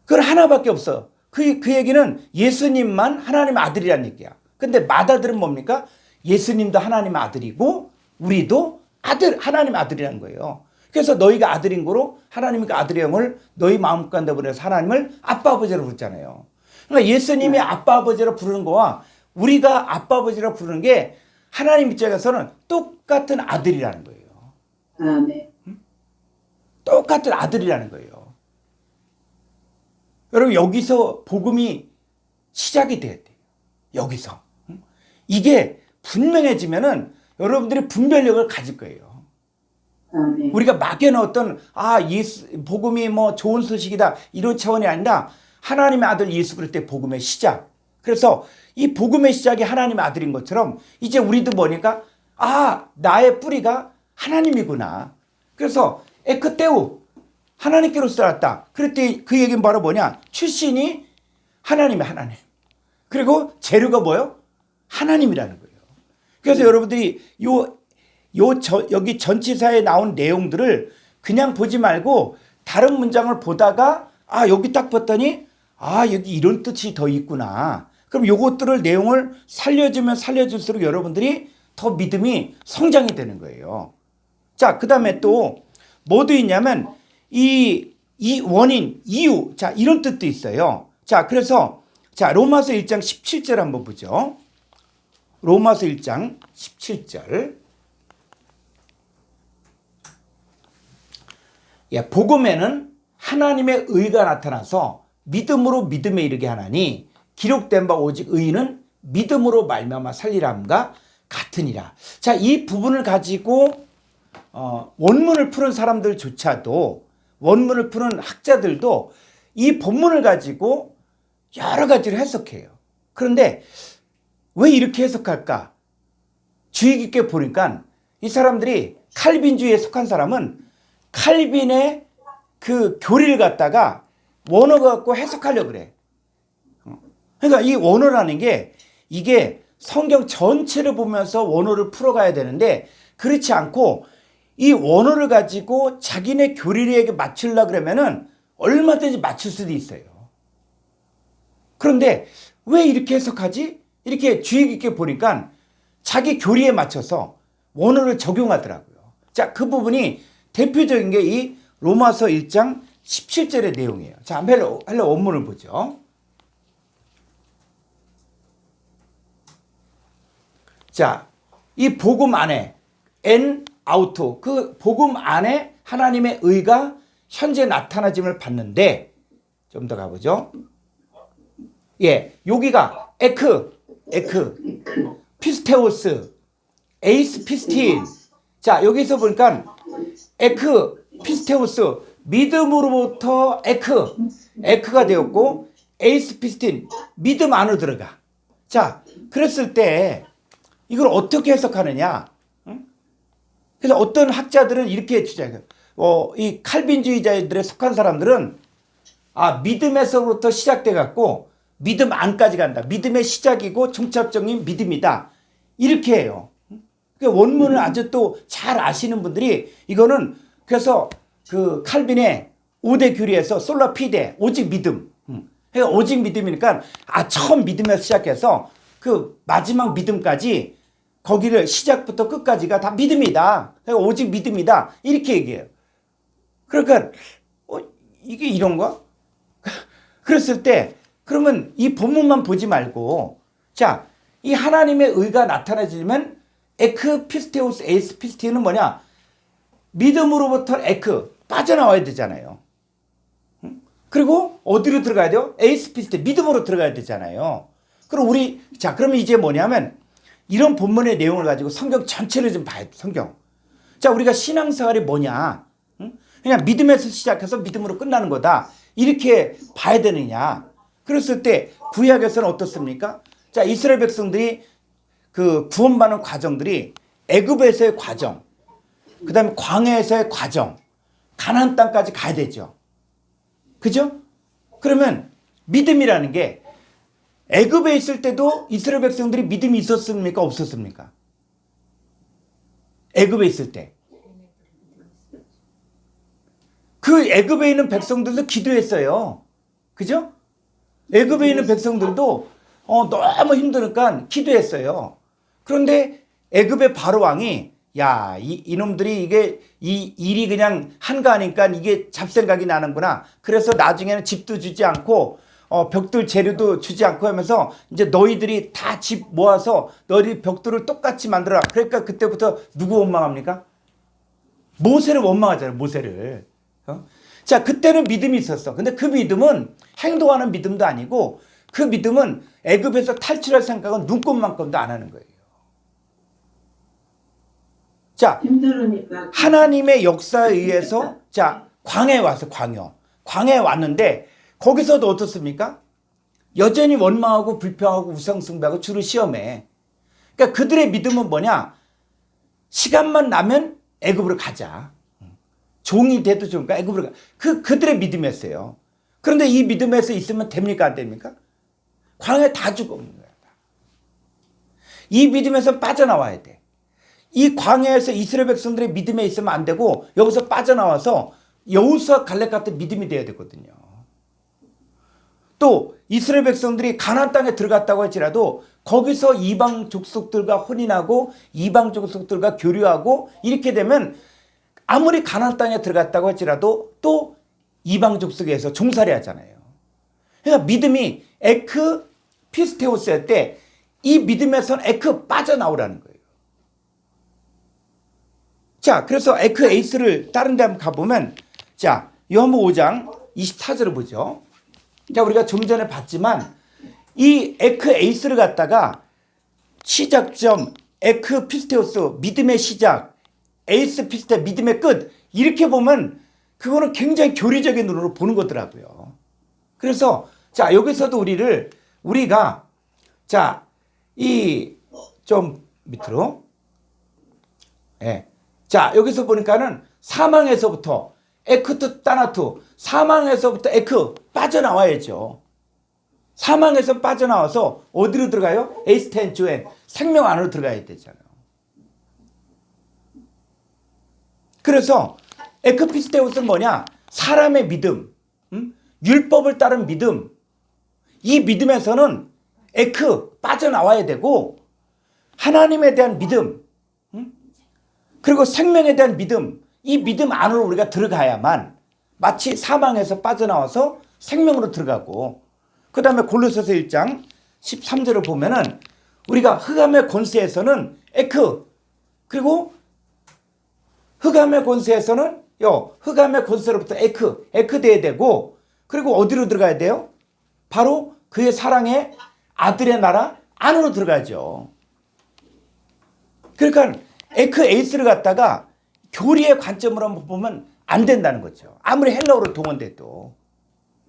그건 하나밖에 없어. 그 얘기는 예수님만 하나님의 아들이라는 얘기야. 근데 맏아들은 뭡니까? 예수님도 하나님의 아들이고 우리도 하나님의 아들이라는 거예요. 그래서 너희가 아들인 거로 하나님이 그 아들의 영을 너희 마음 가운데 보내서 하나님을 아빠 아버지로 부르잖아요. 그러니까 예수님이 아빠 아버지로 부르는 거와 우리가 아빠 아버지로 부르는 게 하나님 입장에서는 똑같은 아들이라는 거예요. 아멘. 똑같은 아들이라는 거예요. 여러분, 여기서 복음이 시작이 돼야 돼요. 여기서. 이게 분명해지면은 여러분들이 분별력을 가질 거예요. 네. 우리가 막연한 예수 복음이 뭐 좋은 소식이다 이런 차원이 아니라 하나님의 아들 예수 그리스도의 복음의 시작. 그래서 이 복음의 시작이 하나님의 아들인 것처럼 이제 우리도 뭐니까 나의 뿌리가 하나님이구나. 그래서 에크테우 하나님께로서 나왔다. 그랬더니 그 얘기는 바로 뭐냐? 출신이 하나님의 하나님. 그리고 재료가 뭐요? 하나님이라는 거예요. 그래서 여러분들이 여기 전치사에 나온 내용들을 그냥 보지 말고 다른 문장을 보다가 여기 딱 봤더니 여기 이런 뜻이 더 있구나. 그럼 요것들을 내용을 살려주면 살려줄수록 여러분들이 더 믿음이 성장이 되는 거예요. 자, 그 다음에 또 뭐도 있냐면 이 원인, 이유, 자, 이런 뜻도 있어요. 자, 그래서 자, 로마서 1장 17절 한번 보죠. 로마서 1장 17절. 복음에는 하나님의 의가 나타나서 믿음으로 믿음에 이르게 하나니 기록된 바 오직 의인은 믿음으로 말미암아 살리람과 같으니라. 자, 이 부분을 가지고 원문을 푸는 사람들조차도 원문을 푸는 학자들도 이 본문을 가지고 여러 가지를 해석해요. 그런데 왜 이렇게 해석할까? 주의 깊게 보니까 이 사람들이 칼빈주의에 속한 사람은 칼빈의 그 교리를 갖다가 원어 갖고 해석하려고 그래. 그러니까 이 원어라는 게 이게 성경 전체를 보면서 원어를 풀어가야 되는데 그렇지 않고 이 원어를 가지고 자기네 교리에게 맞추려고 그러면은 얼마든지 맞출 수도 있어요. 그런데 왜 이렇게 해석하지? 이렇게 주의 깊게 보니까 자기 교리에 맞춰서 원어를 적용하더라고요. 자, 그 부분이 대표적인 게 이 로마서 1장 17절의 내용이에요. 자, 한번 원문을 보죠. 자, 이 복음 안에 아우토, 그 복음 안에 하나님의 의가 현재 나타나짐을 봤는데 좀 더 가보죠. 여기가 에크, 피스테오스, 에이스 피스틴. 자, 여기서 보니까 에크, 피스테오스, 믿음으로부터 에크가 되었고 에이스 피스틴, 믿음 안으로 들어가. 자, 그랬을 때 이걸 어떻게 해석하느냐? 그래서 어떤 학자들은 이렇게 주장해요. 이 칼빈주의자들에 속한 사람들은 믿음에서부터 시작돼 갖고 믿음 안까지 간다. 믿음의 시작이고 종착점이 믿음이다. 이렇게 해요. 원문을 아주 또 잘 아시는 분들이 이거는 그래서 그 칼빈의 5대 교리에서 솔라 피데 오직 믿음. 그러니까 오직 믿음이니까 처음 믿음에서 시작해서 그 마지막 믿음까지 거기를 시작부터 끝까지가 다 믿음이다. 그러니까 오직 믿음이다. 이렇게 얘기해요. 그러니까 이게 이런가? 그랬을 때 그러면 이 본문만 보지 말고 자, 이 하나님의 의가 나타나지면 에크 피스테오스 에이스 피스티는 뭐냐? 믿음으로부터 에크 빠져나와야 되잖아요. 그리고 어디로 들어가야 돼요? 에이스 피스테 믿음으로 들어가야 되잖아요. 그럼 그러면 이제 뭐냐면 이런 본문의 내용을 가지고 성경 전체를 좀 봐야 돼. 성경. 자, 우리가 신앙생활이 뭐냐? 그냥 믿음에서 시작해서 믿음으로 끝나는 거다. 이렇게 봐야 되느냐? 그랬을 때 구약에서는 어떻습니까? 자, 이스라엘 백성들이 그 구원받는 과정들이 애굽에서의 과정, 그 다음에 광야에서의 과정, 가나안 땅까지 가야 되죠. 그죠? 그러면 믿음이라는 게 애굽에 있을 때도 이스라엘 백성들이 믿음이 있었습니까? 없었습니까? 애굽에 있을 때. 그 애굽에 있는 백성들도 기도했어요. 그죠? 애굽에 있는 백성들도 너무 힘드니까 기도했어요. 그런데 애굽의 바로 왕이 이놈들이 이 일이 그냥 한가하니까 이게 잡생각이 나는구나. 그래서 나중에는 집도 주지 않고 벽돌 재료도 주지 않고 하면서 이제 너희들이 다 집 모아서 너희 벽돌을 똑같이 만들어라. 그러니까 그때부터 누구 원망합니까? 모세를 원망하잖아요. 모세를. 자, 그때는 믿음이 있었어. 근데 그 믿음은 행동하는 믿음도 아니고 그 믿음은 애굽에서 탈출할 생각은 눈꼽만큼도 안 하는 거예요. 자, 힘들으니까 하나님의 역사에 의해서 자, 광야에 왔어, 광야에 왔는데 거기서도 어떻습니까? 여전히 원망하고 불평하고 우상숭배하고 주를 시험해. 그러니까 그들의 믿음은 뭐냐? 시간만 나면 애굽으로 가자. 종이 돼도 좋으니까 애굽으로 가. 그들의 믿음이었어요. 그런데 이 믿음에서 있으면 됩니까? 안 됩니까? 광야에 다 죽어버린 거야. 이 믿음에서 빠져나와야 돼. 이 광야에서 이스라엘 백성들의 믿음에 있으면 안 되고 여기서 빠져나와서 여호수아 갈렙 같은 믿음이 돼야 되거든요. 또 이스라엘 백성들이 가나안 땅에 들어갔다고 할지라도 거기서 이방 족속들과 혼인하고 이방 족속들과 교류하고 이렇게 되면 아무리 가나안 땅에 들어갔다고 할지라도 또 이방 족속에서 종살이 하잖아요. 그러니까 믿음이 에크 피스테오스일 때 이 믿음에서는 에크 빠져나오라는 거예요. 자, 그래서 에크 에이스를 다른 데 한번 가보면 자, 요한복음 5장 24절을 보죠. 자, 우리가 좀 전에 봤지만 이 에크 에이스를 갖다가 시작점 에크 피스테오스 믿음의 시작, 에이스 피스테 믿음의 끝 이렇게 보면 그거는 굉장히 교리적인 눈으로 보는 거더라고요. 그래서 자, 여기서도 우리가 자, 이 좀 밑으로 예. 자, 여기서 보니까는 사망에서부터 에크트 따나투 사망에서부터 에크 빠져나와야죠. 사망에서 빠져나와서 어디로 들어가요? 에이스텐 주엔 생명 안으로 들어가야 되잖아요. 그래서 에크피스테우스는 뭐냐? 사람의 믿음, 율법을 따른 믿음. 이 믿음에서는 에크 빠져나와야 되고 하나님에 대한 믿음, 그리고 생명에 대한 믿음, 이 믿음 안으로 우리가 들어가야만 마치 사망에서 빠져나와서 생명으로 들어가고 그 다음에 골로새서 1장 13절을 보면은 우리가 흑암의 권세에서는 에크 그리고 흑암의 권세에서는 흑암의 권세로부터 에크 돼야 되고 그리고 어디로 들어가야 돼요? 바로 그의 사랑의 아들의 나라 안으로 들어가죠. 그러니까 에크 에이스를 갖다가 교리의 관점으로 한번 보면 안 된다는 거죠. 아무리 헬라어로 동원돼도.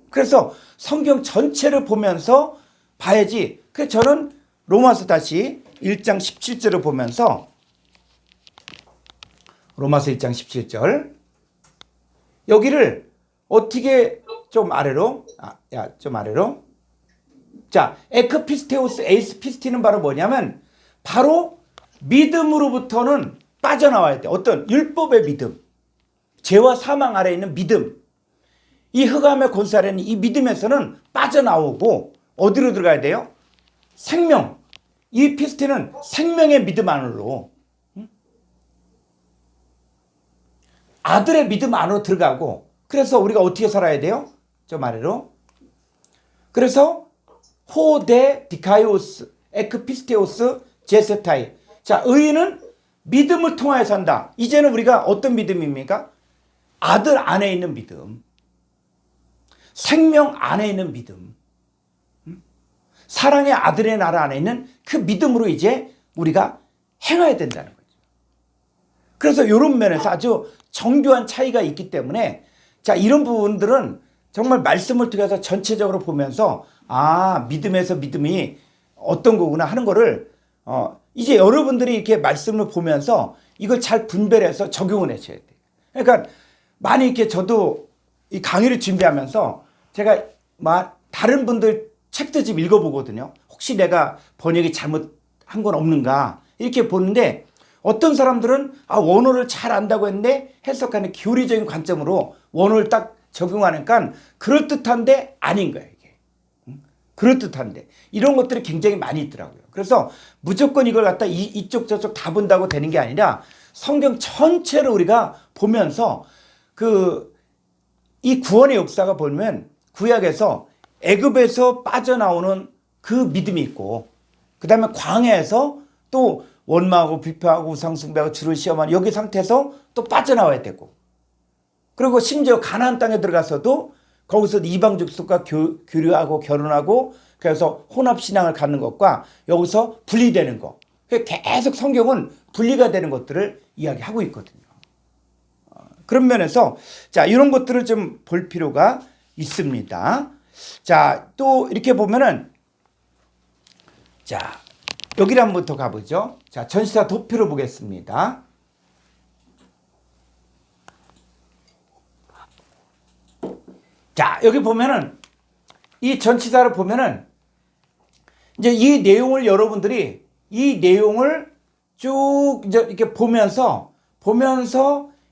그래서 성경 전체를 보면서 봐야지. 그래서 저는 로마서 다시 1장 17절을 보면서 로마서 1장 17절 여기를 어떻게 좀 아래로 좀 아래로 자 에크피스테우스 에이스 피스티는 바로 뭐냐면 바로 믿음으로부터는 빠져나와야 돼. 어떤 율법의 믿음 죄와 사망 아래에 있는 믿음 이 흑암의 권세 아래에 있는 이 믿음에서는 빠져나오고 어디로 들어가야 돼요? 생명 이 피스티는 생명의 믿음 안으로 아들의 믿음 안으로 들어가고 그래서 우리가 어떻게 살아야 돼요? 좀 아래로 그래서 호데 디카이오스 에크피스테오스 제세타이 자 의인은 믿음을 통하여 산다. 이제는 우리가 어떤 믿음입니까? 아들 안에 있는 믿음 생명 안에 있는 믿음 사랑의 아들의 나라 안에 있는 그 믿음으로 이제 우리가 행해야 된다는 거죠. 그래서 이런 면에서 아주 정교한 차이가 있기 때문에 자 이런 부분들은 정말 말씀을 통해서 전체적으로 보면서 아 믿음에서 믿음이 어떤 거구나 하는 거를 이제 여러분들이 이렇게 말씀을 보면서 이걸 잘 분별해서 적용을 하셔야 돼요. 그러니까 많이 이렇게 저도 이 강의를 준비하면서 제가 다른 분들 책도 좀 읽어보거든요. 혹시 내가 번역이 잘못한 건 없는가 이렇게 보는데 어떤 사람들은 원어를 잘 안다고 했는데 해석하는 교리적인 관점으로 원어를 딱 적용하니까 그럴듯한데 아닌 거예요. 이게. 그럴듯한데 이런 것들이 굉장히 많이 있더라고요. 그래서 무조건 이걸 갖다 이쪽 저쪽 다 본다고 되는 게 아니라 성경 전체를 우리가 보면서 이 구원의 역사가 보면 구약에서 애굽에서 빠져나오는 그 믿음이 있고 그 다음에 광야에서 또 원망하고 비표하고 우상숭배하고 주를 시험하는 여기 상태에서 또 빠져나와야 되고 그리고 심지어 가나안 땅에 들어가서도 거기서 이방 족속과 교류하고 결혼하고 그래서 혼합신앙을 갖는 것과 여기서 분리되는 거 계속 성경은 분리가 되는 것들을 이야기하고 있거든요. 그런 면에서 자, 이런 것들을 좀 볼 필요가 있습니다. 자, 또 이렇게 보면은 자, 여기를 한번 더 가보죠. 자, 전치사 도표를 보겠습니다. 자, 여기 보면은 이 전치사를 보면은 이제 이 내용을 여러분들이 이 내용을 쭉 이제 이렇게 보면서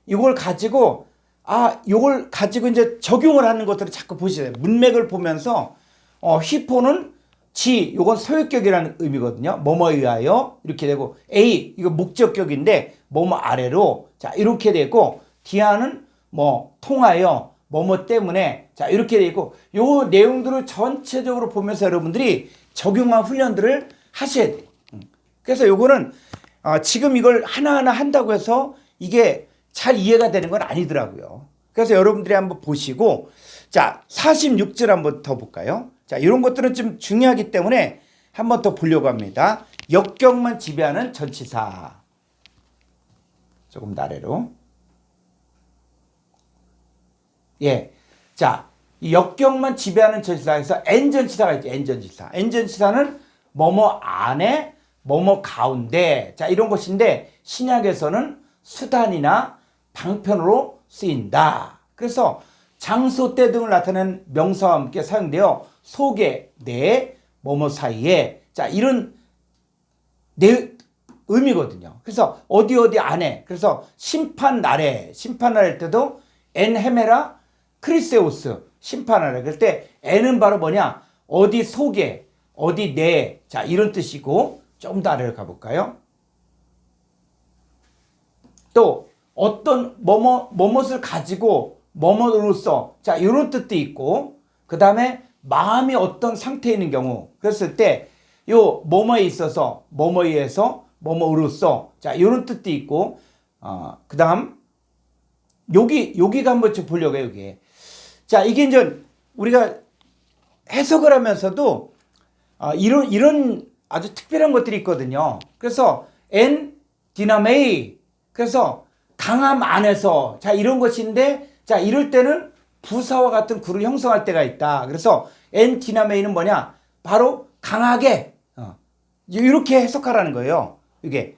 이걸 가지고 이걸 가지고 이제 적용을 하는 것들을 자꾸 보시세요. 문맥을 보면서 히포는 지, 요건 소유격이라는 의미거든요. 뭐뭐에 의하여 이렇게 되고 A 이거 목적격인데 뭐뭐 아래로 자 이렇게 되고 디아는 뭐 통하여 뭐뭐 때문에 자 이렇게 되고 요 내용들을 전체적으로 보면서 여러분들이 적용한 훈련들을 하셔야 돼요. 그래서 요거는 지금 이걸 하나하나 한다고 해서 이게 잘 이해가 되는 건 아니더라고요. 그래서 여러분들이 한번 보시고 자 46절 한번 더 볼까요? 자 이런 것들은 좀 중요하기 때문에 한번 더 보려고 합니다. 역경만 지배하는 전치사 조금 더 아래로 예, 자 이 역경만 지배하는 전치사에서 N전치사가 있죠. N전치사. N전치사는 뭐뭐 안에 뭐뭐 가운데 자 이런 것인데 신약에서는 수단이나 방편으로 쓰인다. 그래서 장소 때 등을 나타내는 명사와 함께 사용되어 속에 내 뭐뭐 사이에 자 이런 의미거든요. 그래서 어디 안에 그래서 심판날에 심판날 때도 엔 헤메라 크리세우스 심판날에 그럴 때 엔은 바로 뭐냐 어디 속에 어디 내 자 이런 뜻이고 좀 더 아래로 가볼까요? 또 어떤 뭐뭇을 가지고 뭐뭇으로써 자 이런 뜻도 있고 그 다음에 마음이 어떤 상태에 있는 경우 그랬을 때 요 뭐뭐에 있어서 뭐뭐에 의해서 뭐뭐으로써 자 이런 뜻도 있고 그 다음 여기가 한번 좀 보려고 해요. 여기 자 이게 이제 우리가 해석을 하면서도 이런 아주 특별한 것들이 있거든요. 그래서 엔 디나메이 그래서 강함 안에서 자 이런 것인데 자 이럴 때는 부사와 같은 구를 형성할 때가 있다. 그래서 엔 디나메이는 뭐냐 바로 강하게 이렇게 해석하라는 거예요. 이게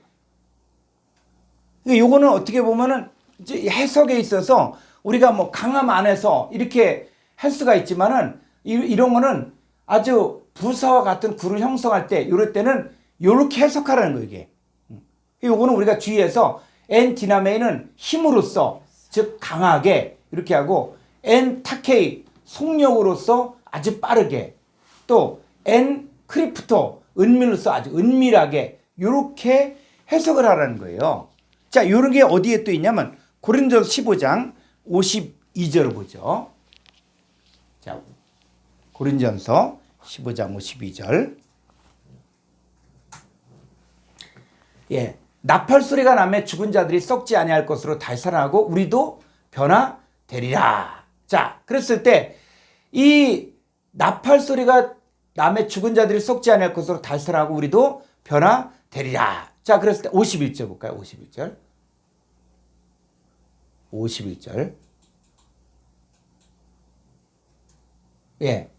요거는 어떻게 보면은 이제 해석에 있어서 우리가 뭐 강함 안에서 이렇게 할 수가 있지만은 이런 거는 아주 부사와 같은 구를 형성할 때 이럴 때는 이렇게 해석하라는 거예요. 이게 요거는 우리가 주의해서 엔 디나메이는 힘으로써 즉 강하게 이렇게 하고 엔 타케이 속력으로서 아주 빠르게 또 엔 크리프토 은밀로서 아주 은밀하게 이렇게 해석을 하라는 거예요. 자, 이런 게 어디에 또 있냐면 고린도서 15장 52절을 보죠. 자, 고린전서 15장 52절. 예. 나팔 소리가 나매 죽은 자들이 썩지 아니할 것으로 달살하고 우리도 변화되리라. 자, 그랬을 때 이 나팔 소리가 남의 죽은 자들이 썩지 아니할 것으로 달살하고 우리도 변화되리라. 자, 그랬을 때 51절 볼까요? 51절. 51절. 예.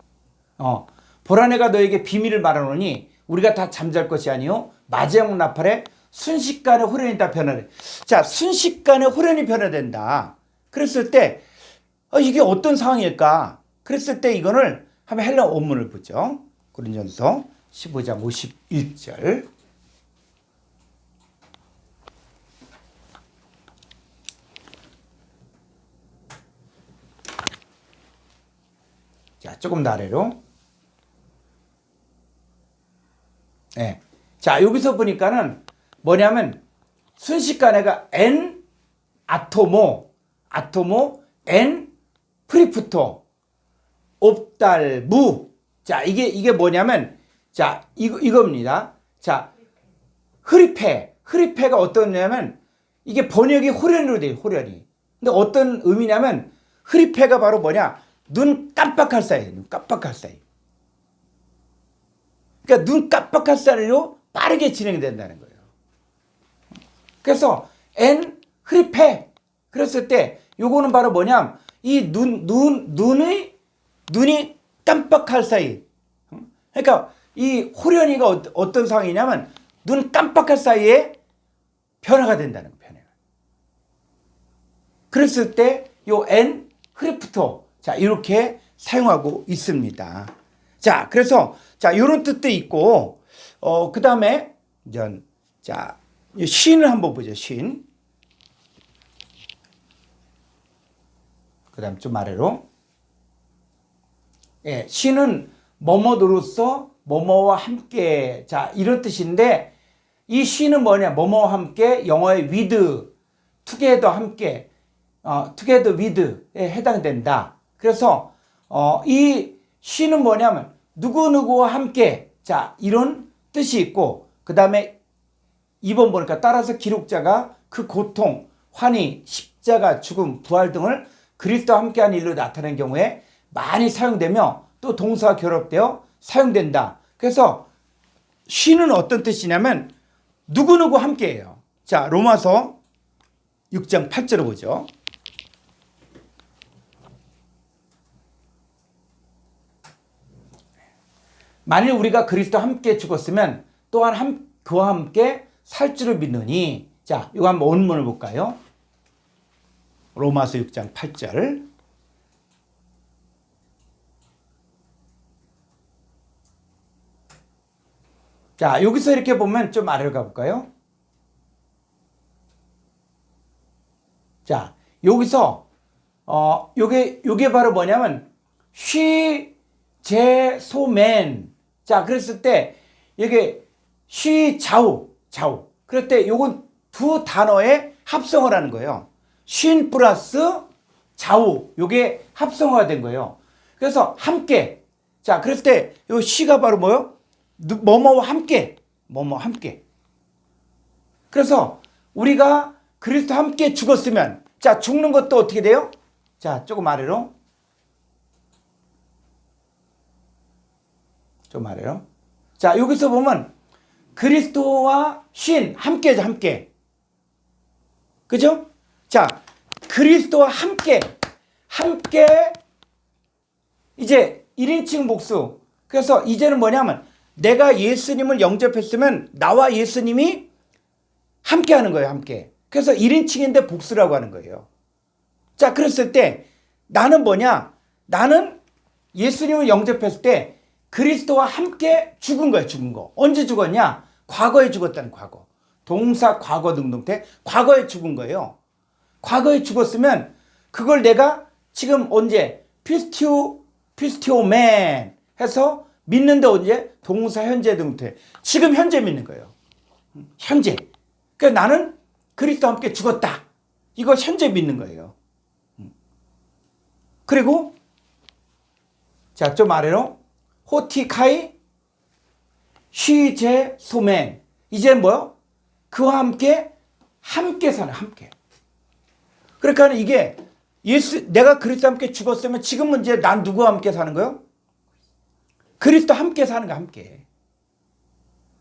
보라 내가 너에게 비밀을 말하노니 우리가 다 잠잘 것이 아니요 마지막 나팔에 순식간에 호련이 다 변화돼. 자, 순식간에 호련이 변화된다. 그랬을 때 이게 어떤 상황일까? 그랬을 때 이거를 한번 헬라 원문을 보죠. 고린도전서 15장 51절. 자, 조금 더 아래로. 네. 자, 여기서 보니까는 뭐냐면 순식간에가 엔 아토모 엔 프리프토 옵달무. 자, 이게 뭐냐면 자, 이겁니다. 자, 흐리패가 어떠냐면 이게 번역이 호련으로 돼요. 호련이. 근데 어떤 의미냐면 흐리패가 바로 뭐냐? 눈 깜빡할 사이에. 눈 깜빡할 사이. 그러니까 눈 깜빡할 사이로 빠르게 진행이 된다는 거예요. 그래서 N 흡입해. 그랬을 때 요거는 바로 뭐냐면 이 눈이 깜빡할 사이. 그러니까 이 호련이가 어떤 상황이냐면 눈 깜빡할 사이에 변화가 된다는 거예요. 변화가. 그랬을 때 요 N 흡입부터 자 이렇게 사용하고 있습니다. 자 그래서 자 요런 뜻도 있고 그 다음에 자 신을 한번 보죠. 신. 그 다음 좀 아래로. 예, 신은 뭐뭐로서 뭐뭐와 함께. 자, 이런 뜻인데, 이 신은 뭐냐? 뭐뭐와 함께, 영어의 with, together 함께, together with에 해당된다. 그래서, 이 신은 뭐냐면, 누구누구와 함께. 자, 이런 뜻이 있고, 그 다음에 2번 보니까 따라서 기록자가 그 고통, 환희, 십자가, 죽음, 부활 등을 그리스도와 함께한 일로 나타낸 경우에 많이 사용되며 또 동사와 결합되어 사용된다. 그래서 쉬는 어떤 뜻이냐면 누구누구 함께해요. 자, 로마서 6장 8절을 보죠. 만일 우리가 그리스도와 함께 죽었으면 또한 그와 함께 살 줄을 믿느니. 자, 이거 한번 원문을 볼까요? 로마서 6장 8절. 자, 여기서 이렇게 보면 좀 아래로 가볼까요? 자, 여기서, 요게 바로 뭐냐면, she, 제, 소, man. 자, 그랬을 때, 이게 she, 좌우. 그럴 때 요건 두 단어의 합성을 하는 거예요. 쉰 플러스 좌우. 요게 합성화가 된 거예요. 그래서 함께. 자, 그랬을 때 요 she가 바로 뭐요? 뭐뭐와 함께. 그래서 우리가 그리스도와 함께 죽었으면, 자, 죽는 것도 어떻게 돼요? 자, 조금 아래로. 좀 아래로. 자, 여기서 보면 그리스도와 쉰 함께죠, 함께. 그죠? 자, 그리스도와 함께 이제 1인칭 복수. 그래서 이제는 뭐냐면 내가 예수님을 영접했으면 나와 예수님이 함께 하는 거예요, 함께. 그래서 1인칭인데 복수라고 하는 거예요. 자, 그랬을 때 나는 뭐냐? 나는 예수님을 영접했을 때 그리스도와 함께 죽은 거예요, 죽은 거. 언제 죽었냐? 과거에 죽었다는 과거. 동사, 과거, 능동태. 과거에 죽은 거예요. 과거에 죽었으면 그걸 내가 지금 언제? 피스티오맨 해서 믿는데 언제? 동사, 현재, 능동태. 지금 현재 믿는 거예요. 현재. 그러니까 나는 그리스도와 함께 죽었다. 이거 현재 믿는 거예요. 그리고 자, 좀 아래로 호티카이 쉬제 소맨. 이제 뭐요? 그와 함께 사는, 함께. 그러니까 이게 내가 그리스도와 함께 죽었으면 지금은 이제 난 누구와 함께 사는 거예요? 그리스도와 함께 사는 거, 함께.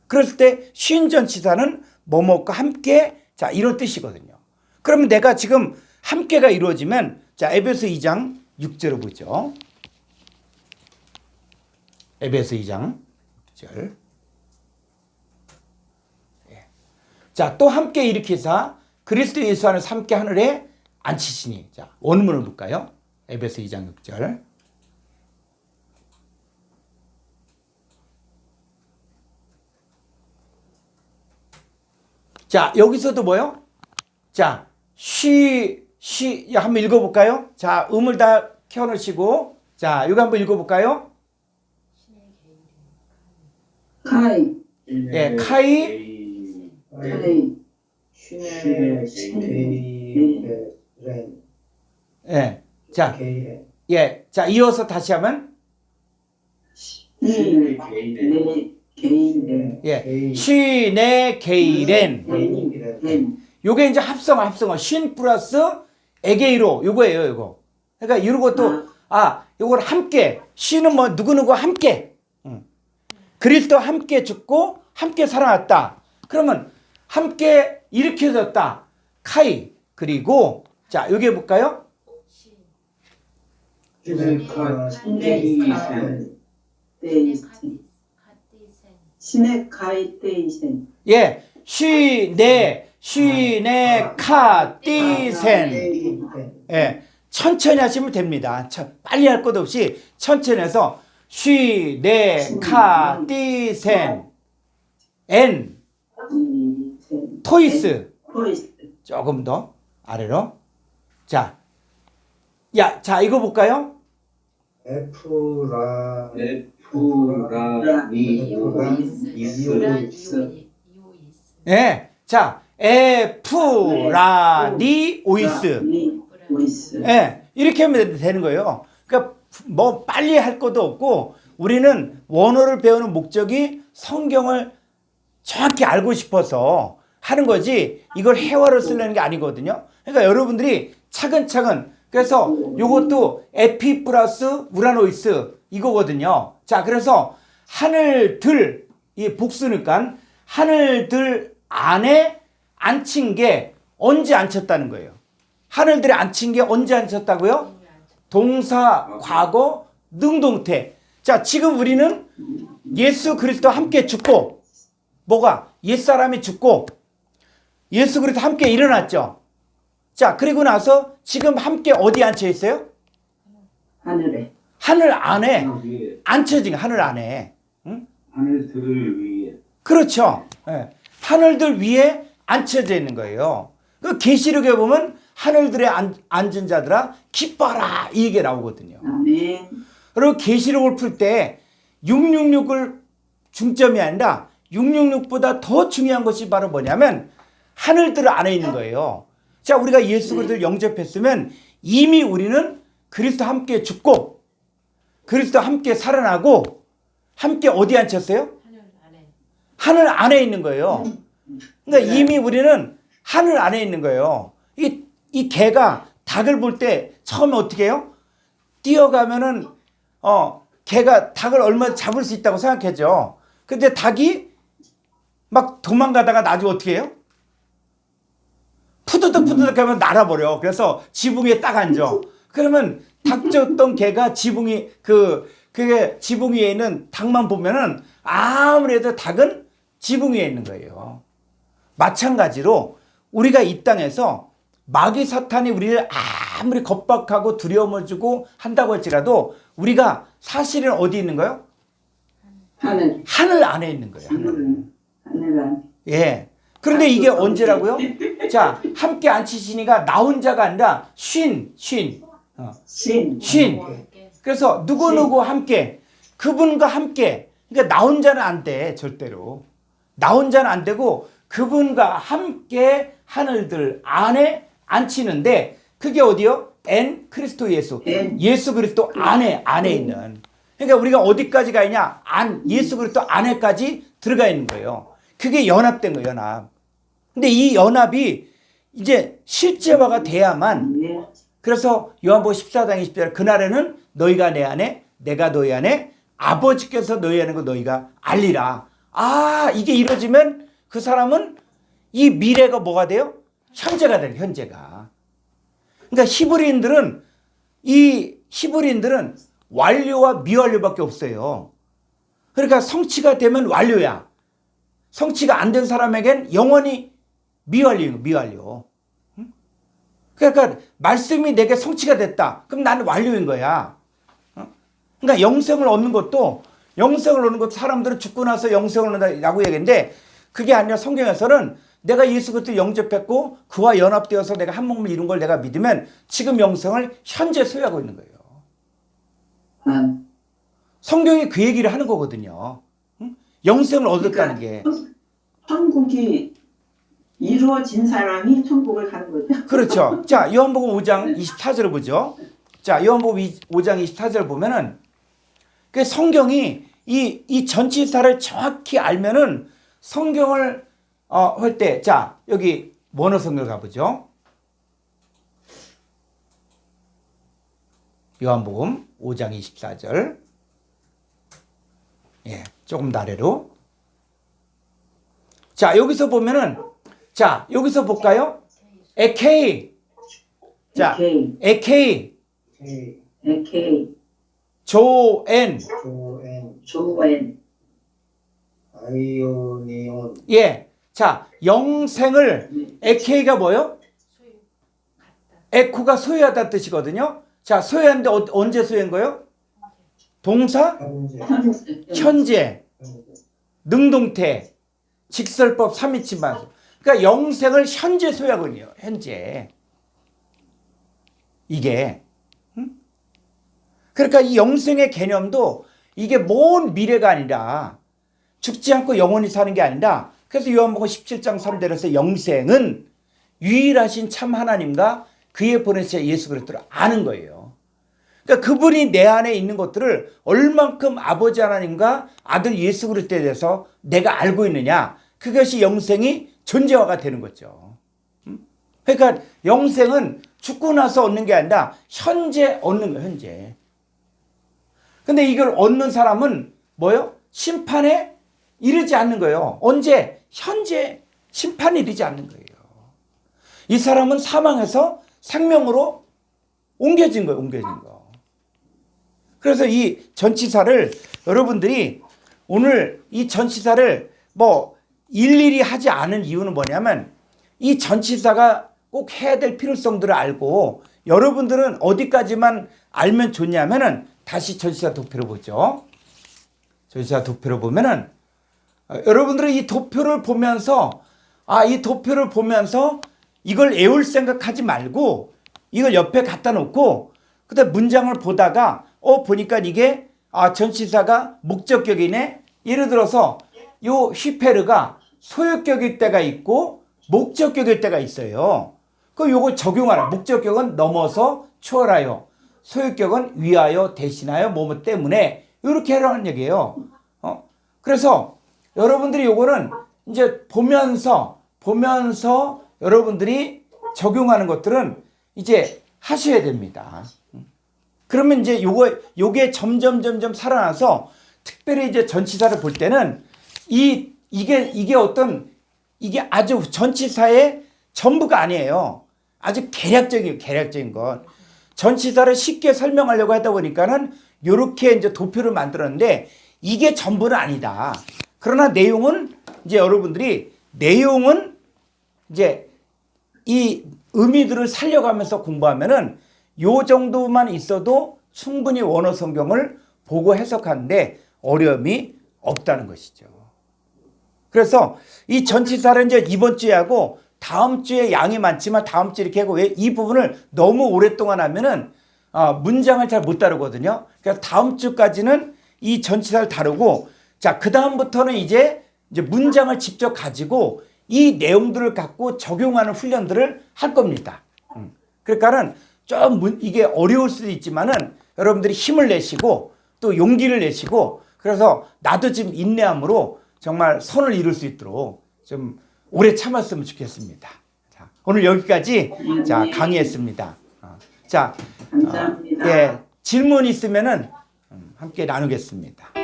그럴 때 신전치사는 뭐뭐과 함께, 자, 이런 뜻이거든요. 그러면 내가 지금 함께가 이루어지면, 자, 에베소 2장 6절을 보죠. 에베소 2장 6절. 자, 또 함께 일으키사 그리스도 예수 안에서 함께 하늘에 앉히시니. 자, 원문을 볼까요? 에베소 2장 6절. 자, 여기서도 뭐요? 자, 한번 읽어볼까요? 자, 음을 다 켜놓으시고, 자, 이거 한번 읽어볼까요? 카이. 예, 카이. 신의 렌. 예, 자, 예, 자, 이어서 다시 하면, 신의 개인의 예, 신의 게이렌. 요게 이제 합성어. 신 플러스 에게이로. 요거예요, 요거. 그러니까 이런 것도, 요걸 함께. 신은 뭐, 누구누구 함께. 그리스도와 함께 죽고, 함께 살아났다. 그러면, 함께 일으켜졌다. 카이. 그리고 자, 여기 볼까요? 시네카 데이센. 시네카이 데이센. 예. 시네카띠센. 예. 천천히 하시면 됩니다. 빨리 할 것 없이 천천히 해서 시네카띠센. 엔. 토이스. 조금 더 아래로. 자. 야, 자, 이거 볼까요? 예. 자, 에프라니 오이스. 예. 이렇게 하면 되는 거예요. 그러니까 뭐 빨리 할 것도 없고 우리는 원어를 배우는 목적이 성경을 정확히 알고 싶어서 하는 거지 이걸 회화로 쓰려는 게 아니거든요. 그러니까 여러분들이 차근차근 그래서 요것도 에피 플러스 우라노이스 이거거든요. 자, 그래서 하늘들 이 복수니까 하늘들 안에 앉힌 게 언제 앉혔다는 거예요. 하늘들에 앉힌 게 언제 앉혔다고요? 동사, 과거, 능동태. 자, 지금 우리는 예수 그리스도 함께 죽고 뭐가? 옛사람이 죽고 예수 그리스도 함께 일어났죠. 자, 그리고 나서 지금 함께 어디 앉혀 있어요? 하늘에. 하늘 안에 앉혀진 거, 하늘 안에. 응? 하늘들 위에. 그렇죠. 예. 하늘들 위에 앉혀져 있는 거예요. 그 계시록에 보면 하늘들에 앉은 자들아 기뻐라 이 얘기가 나오거든요. 아멘. 그리고 계시록을 풀 때 666을 중점이 아니라 666보다 더 중요한 것이 바로 뭐냐면 하늘들 안에 있는 거예요. 자, 우리가 예수 그리스도를 영접했으면 이미 우리는 그리스도 함께 죽고 그리스도 함께 살아나고 함께 어디 앉혔어요? 하늘 안에 있는 거예요. 그러니까 이미 우리는 하늘 안에 있는 거예요. 이 개가 닭을 볼 때 처음에 어떻게 해요? 뛰어가면은 개가 닭을 얼마 잡을 수 있다고 생각하죠. 근데 닭이 막 도망가다가 나중에 어떻게 해요? 푸드득 하면 날아버려. 그래서 지붕 위에 딱 앉아. 그러면 닭 쫓던 개가 지붕이 그게 지붕 위에 있는 닭만 보면은 아무래도 닭은 지붕 위에 있는 거예요. 마찬가지로 우리가 이 땅에서 마귀 사탄이 우리를 아무리 겁박하고 두려움을 주고 한다고 할지라도 우리가 사실은 어디 있는 거예요? 하늘 안에 있는 거예요. 하늘 안에. 예. 그런데 이게 언제라고요? 자, 함께 앉히시니까 나 혼자가 아니라 쉰. 그래서 누구 함께 그분과 함께. 그러니까 나 혼자는 안 돼. 절대로. 나 혼자는 안 되고 그분과 함께 하늘들 안에 앉히는데 그게 어디요? 엔 그리스도 예수. 예수 그리스도 안에 있는. 그러니까 우리가 어디까지 가 있냐? 예수 그리스도 안에까지 들어가 있는 거예요. 그게 연합된 거예요, 연합. 근데 이 연합이 이제 실제화가 돼야만 그래서 요한복음 14장 20절 그날에는 너희가 내 안에 내가 너희 안에 아버지께서 너희 안에 거 너희가 알리라. 아, 이게 이루어지면 그 사람은 이 미래가 뭐가 돼요? 현재가 돼요, 현재가. 그러니까 히브리인들은 완료와 미완료밖에 없어요. 그러니까 성취가 되면 완료야. 성취가 안 된 사람에겐 영원히 미완료. 그러니까 말씀이 내게 성취가 됐다. 그럼 나는 완료인 거야. 그러니까 영생을 얻는 것도 사람들은 죽고 나서 영생을 얻는다고 얘기했는데 그게 아니라 성경에서는 내가 예수 그리스도 영접했고 그와 연합되어서 내가 한 몸을 이룬 걸 내가 믿으면 지금 영생을 현재 소유하고 있는 거예요. 성경이 그 얘기를 하는 거거든요. 영생을 얻었다는 게. 천국이 이루어진 사람이 천국을 가는 거죠. 그렇죠. 자, 요한복음 5장 24절을 보죠. 자, 요한복음 5장 24절 보면은 그 성경이 이 전치사를 정확히 알면은 성경을 할 때, 자, 여기 원어 성경 가보죠. 요한복음 5장 24절. 예, 조금 더 아래로. 자, 여기서 보면은 자, 여기서 볼까요? 에케이. 자, 에케이, 에케이. K, 에케이, 조엔. 조엔, 조엔, 아이오니온, 예. 자, 영생을 에케이가 뭐요? 에코가 소유하다 뜻이거든요. 자, 소유한데 언제 소유한 거예요? 동사, 현재, 현재, 능동태, 직설법, 삼위치만. 그러니까 영생을 현재 소유하거든요. 현재. 이게. 그러니까 이 영생의 개념도 이게 먼 미래가 아니라 죽지 않고 영원히 사는 게 아니라, 그래서 요한복음 17장 3절에서 영생은 유일하신 참 하나님과 그의 보내신 예수 그리스도를 아는 거예요. 그러니까 그분이 내 안에 있는 것들을 얼만큼 아버지 하나님과 아들 예수 그리스도에 대해서 내가 알고 있느냐, 그것이 영생이 존재화가 되는 거죠. 그러니까 영생은 죽고 나서 얻는 게 아니라 현재 얻는 거예요. 현재. 근데 이걸 얻는 사람은 뭐예요? 심판에 이르지 않는 거예요. 언제? 현재 심판에 이르지 않는 거예요. 이 사람은 사망해서 생명으로 옮겨진 거예요. 옮겨진 거. 그래서 이 전치사를 여러분들이 오늘 이 전치사를 뭐 일일이 하지 않은 이유는 뭐냐면, 이 전치사가 꼭 해야 될 필요성들을 알고 여러분들은 어디까지만 알면 좋냐면은, 다시 전치사 도표를 보죠. 전치사 도표를 보면은 여러분들은 이 도표를 보면서 이 도표를 보면서 이걸 외울 생각하지 말고 이걸 옆에 갖다 놓고 그다음 문장을 보다가 보니까 이게 전치사가 목적격이네. 예를 들어서 요 휘페르가 소유격일 때가 있고 목적격일 때가 있어요. 그 요거 적용하라. 목적격은 넘어서 추월하여, 소유격은 위하여, 대신하여, 뭐뭐 때문에, 이렇게 하라는 얘기예요. 그래서 여러분들이 요거는 이제 보면서 여러분들이 적용하는 것들은 이제 하셔야 됩니다. 그러면 이제 요게 점점 살아나서, 특별히 이제 전치사를 볼 때는 이게 아주 전치사의 전부가 아니에요. 아주 개략적인 것. 전치사를 쉽게 설명하려고 하다 보니까는 요렇게 이제 도표를 만들었는데, 이게 전부는 아니다. 그러나 내용은 이제 여러분들이 이제 이 의미들을 살려가면서 공부하면은 요 정도만 있어도 충분히 원어 성경을 보고 해석하는데 어려움이 없다는 것이죠. 그래서 이 전치사를 이제 이번 주에 하고 다음 주에 양이 많지만 다음 주에 이렇게 하고, 왜 이 부분을 너무 오랫동안 하면은 문장을 잘 못 다루거든요. 그래서 다음 주까지는 이 전치사를 다루고, 자, 그 다음부터는 이제 문장을 직접 가지고 이 내용들을 갖고 적용하는 훈련들을 할 겁니다. 그러니까는 좀 이게 어려울 수도 있지만은 여러분들이 힘을 내시고 또 용기를 내시고, 그래서 나도 지금 인내함으로 정말 선을 이룰 수 있도록 좀 오래 참았으면 좋겠습니다. 자, 오늘 여기까지 자, 강의했습니다. 자, 감사합니다. 예, 질문 있으면은 함께 나누겠습니다.